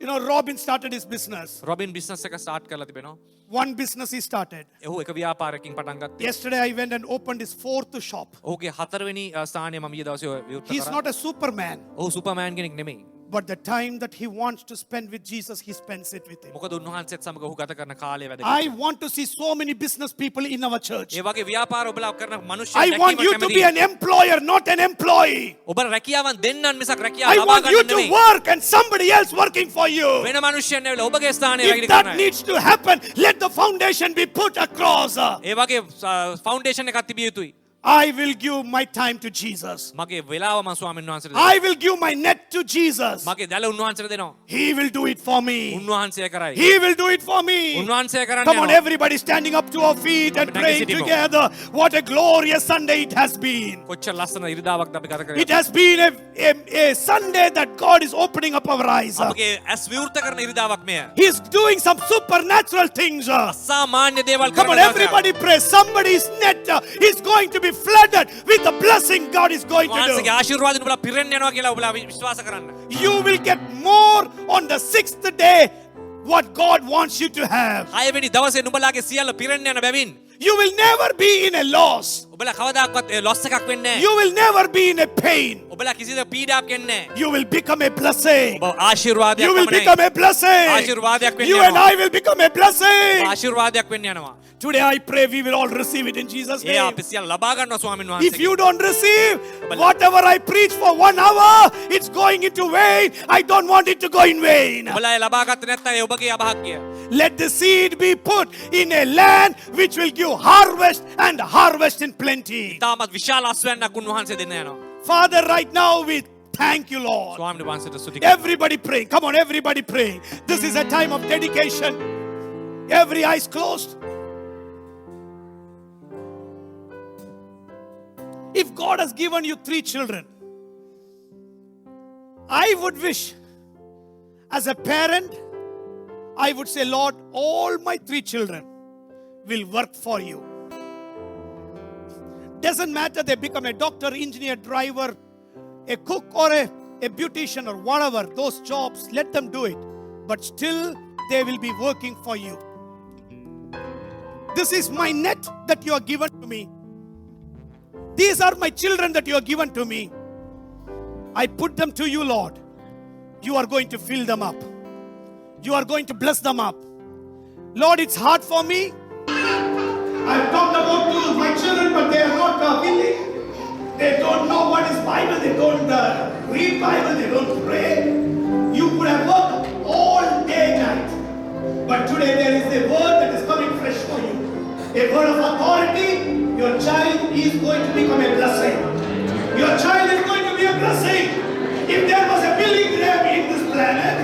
know, Robin started his business. Robin business එක ස්ටාර්ට් කරලා තිබෙනවා. One business he started. ඔහු එක ව්‍යාපාරයකින් පටන් ගත්තා. Yesterday I went and opened his fourth shop. ඔහුගේ හතරවෙනි ස්ථානය මම ඊයේ දවසේ විවෘත He's කරා. not a superman. ඔහු සුපර්මෑන් කෙනෙක් නෙමෙයි. But the time that he wants to spend with Jesus, he spends it with him. මොකද උන්වහන්සේත් සමග ඔහු ගත කරන කාලය වැදගත්. I want to see so many business people in our church. ඒ වගේ ව්‍යාපාර ඔබලා කරන මිනිස්සු I want you to be an employer, not an employee. ඔබ රැකියාවන් දෙන්නන් මිසක් රැකියාව I ලබා want you ගන්න to නෙවෙයි. work and somebody else working for you. වෙන මිනිස්සුන් නෙවෙයි ඔබගේ ස්ථානයේ If වැඩි that කරන. needs to happen, let the foundation be put across. ඒ වගේ ෆවුන්ඩේෂන් එකක් තිබිය යුතුයි. I will give my time to Jesus. මගේ වෙලාව මම ස්වාමීන් වහන්සේට I will give my net to Jesus. මගේ දැල උන්වහන්සේට දෙනවා. He will do it for me. උන්වහන්සේ කරයි. He will do it for me. උන්වහන්සේ කරන්නේ Come on, යනවා. everybody standing up to our feet and Thank you, praying Sidimo. together. What a glorious Sunday it has been. කොච්චර ලස්සන ඉරිදාවක් අපි ගත කරේ. It has been a Sunday that God is opening up our eyes. අපගේ ඇස් විවෘත කරන ඉරිදාවක් මෙය. He's doing some supernatural things. සාමාන්‍ය දේවල් Come on, කරන everybody pray. Somebody's net is going to be flooded with the blessing God is going to වහන්සේගේ do. ආශිර්වාදින් ඔබලා පිරෙන්න යනවා කියලා ඔබලා විශ්වාස කරන්න. You will get more on the 6th day what God wants you to have. 6 වෙනි දවසේ නුඹලාගේ සියල්ල පිරෙන්න යන බැවින් You will never be in a loss. ඔබලා කවදාකවත් ලොස් එකක් වෙන්නේ නැහැ. You will never be in a pain. ඔබලා කිසිද පීඩාවක් එන්නේ නැහැ. You will become a blessing. ඔබ ආශිර්වාදයක් You will පමණයි. become a blessing. ආශිර්වාදයක් වෙන්න You and යනවා. I will become a blessing. ආශිර්වාදයක් වෙන්න යනවා. Today I pray we will all receive it in Jesus' A name. අපි සියල්ල ලබා ගන්නවා ස්වාමීන් If වහන්සේගෙන්. you don't receive whatever I preach for 1 hour, it's going into vain. I don't want it to go in vain. ඔබලා ඒ ලබා ගත්තේ නැත්නම් ඒ ඔබගේ අභාග්‍යය. Let the seed be put in a land which will give harvest and harvest in plenty. තාමත් විශාල අස්වැන්නක් උන්වහන්සේ දෙන්න යනවා. Father, right now we thank you, Lord. ස්වාමීන් වහන්සේට ස්තුති කරනවා. Everybody praying. Come on, everybody praying. This is a time of dedication. Every eyes closed. If God has given you 3 children, I would wish, as a parent, I would say, Lord, all my 3 children will work for you. Doesn't matter they become a doctor, engineer, driver, a cook, or a beautician, or whatever, those jobs, let them do it. But still, they will be working for you. This is my net that you are given to me. These are my children that you have given to me. I put them to you, Lord. You are going to fill them up. You are going to bless them up. Lord, it's hard for me. I've talked about to my children, but they are not willing. They don't know what is Bible. They don't read Bible. They don't pray. You could have worked all day night. But today there is a word that is coming fresh for you. A word of authority. Your child is going to become a blessing. Your child is going to be a blessing. If there was a Billy Graham in this planet,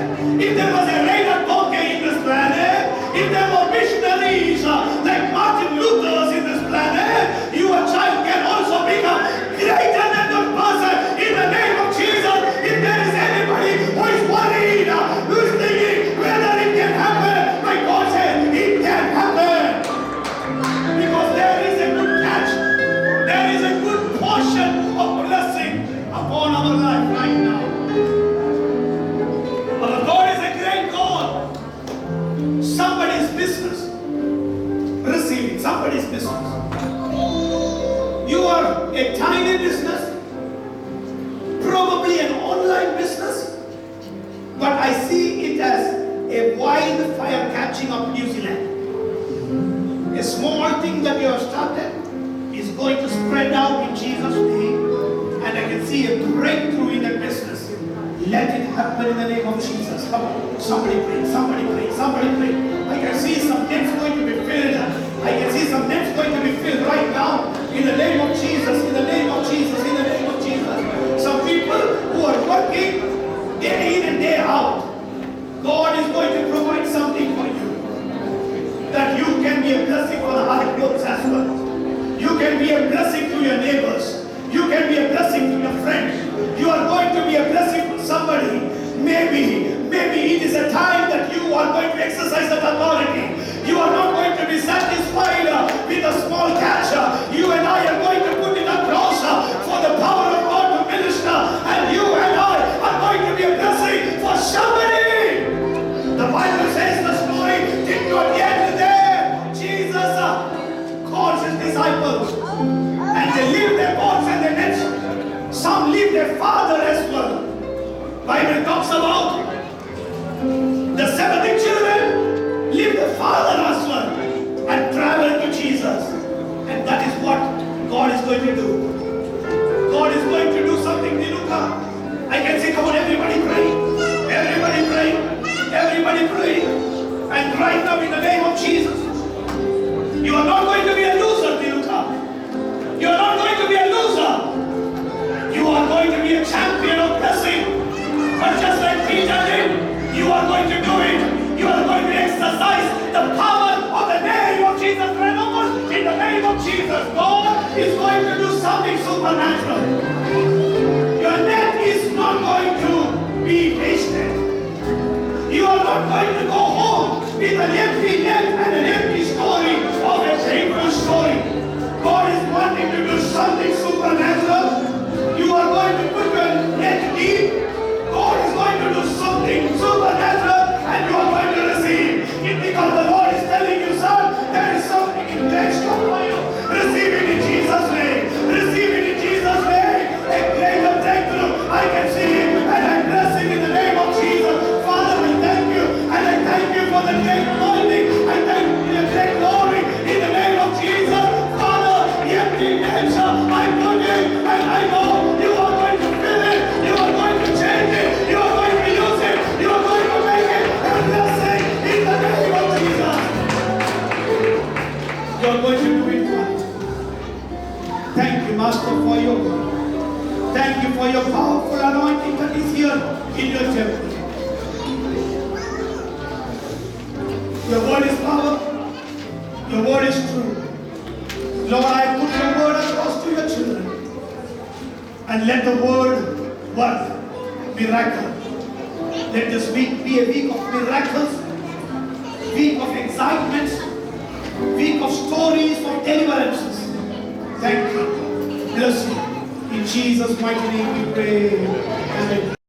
if there was a Reinhard Bonnke in this planet, if there were missionaries like Martin Luther in this planet, your child can also become greater than the person in the name of Jesus. If there is anybody who is worried, who is thinking whether it can happen, my God said it can happen. Because there is a good catch. There is a good portion of blessing upon our life right now. Our God is a great God. Somebody's business. Receive it. Somebody's business. You are a tiny business. Probably an online business. But I see it as a wildfire catching up New Zealand. A small thing that you have started is going to spread out in Jesus' name. And I can see a breakthrough in that business. Let it happen in the name of Jesus. Come on. Somebody pray. Somebody pray. Somebody pray. I can see some nets going to be filled. I can see some nets going to be filled right now. In the name of Jesus. In the name of Jesus. In the name of Jesus. Some people who are working day in and day out. God is going to provide something for you. That you can be a blessing for the hard works as well. You can be a blessing to your neighbors. You can be a blessing to your friends. You are going to be a blessing to somebody. Maybe it is a time that you are going to exercise that authority. You are not going to be satisfied with a small catch. You and I are going to put it across for the power of God to minister. And you and I are going to be a blessing for somebody. The Bible says the story did not end there. Jesus calls his disciples and they leave their boats and their nets. Some leave their father as well. By talks about the 70 children leave the father as well and travel to Jesus. And that is what God is going to do. God is going to do something, Niluka. I can see, come on, everybody pray. Everybody pray. Everybody pray. And right now in the name of Jesus, you are not going to be a loser, Niluka. You are not going to be a loser. You are going to be a champion of blessing. But just like Peter did, you are going to do it. You are going to exercise the power of the name of Jesus. Remember, in the name of Jesus, God is going to do something supernatural. Your net is not going to be wasted. You are not going to go home with an empty net and an empty story of a shameful story. God is wanting to do something supernatural. You are going to put your net deep. God is going to do something supernatural and you are going to receive it because the Lord is telling you, son, there is something in extra for you. Receive it in Jesus' name. Receive it in Jesus' name. A greater breakthrough. I can see it and I'm blessing in the name of Jesus. Father, I thank you and I thank you for the great anointing. I thank you for the great glory in the name of Jesus. Father, the empty nets I put in and I know you are going to fill it. You are going to change it. You are going to use it. You are going to make it a blessing in the name of Jesus. You are going to do it right. Thank you, Master, for your word. Thank you for your powerful anointing that is here in your temple. Your word is power. Your word is true. Lord, I put your word across to your children. And let the word work miracle. Let this week be a week of miracles, week of excitement, week of stories of deliverances. Thank you. Bless you. In Jesus' mighty name we pray. Amen.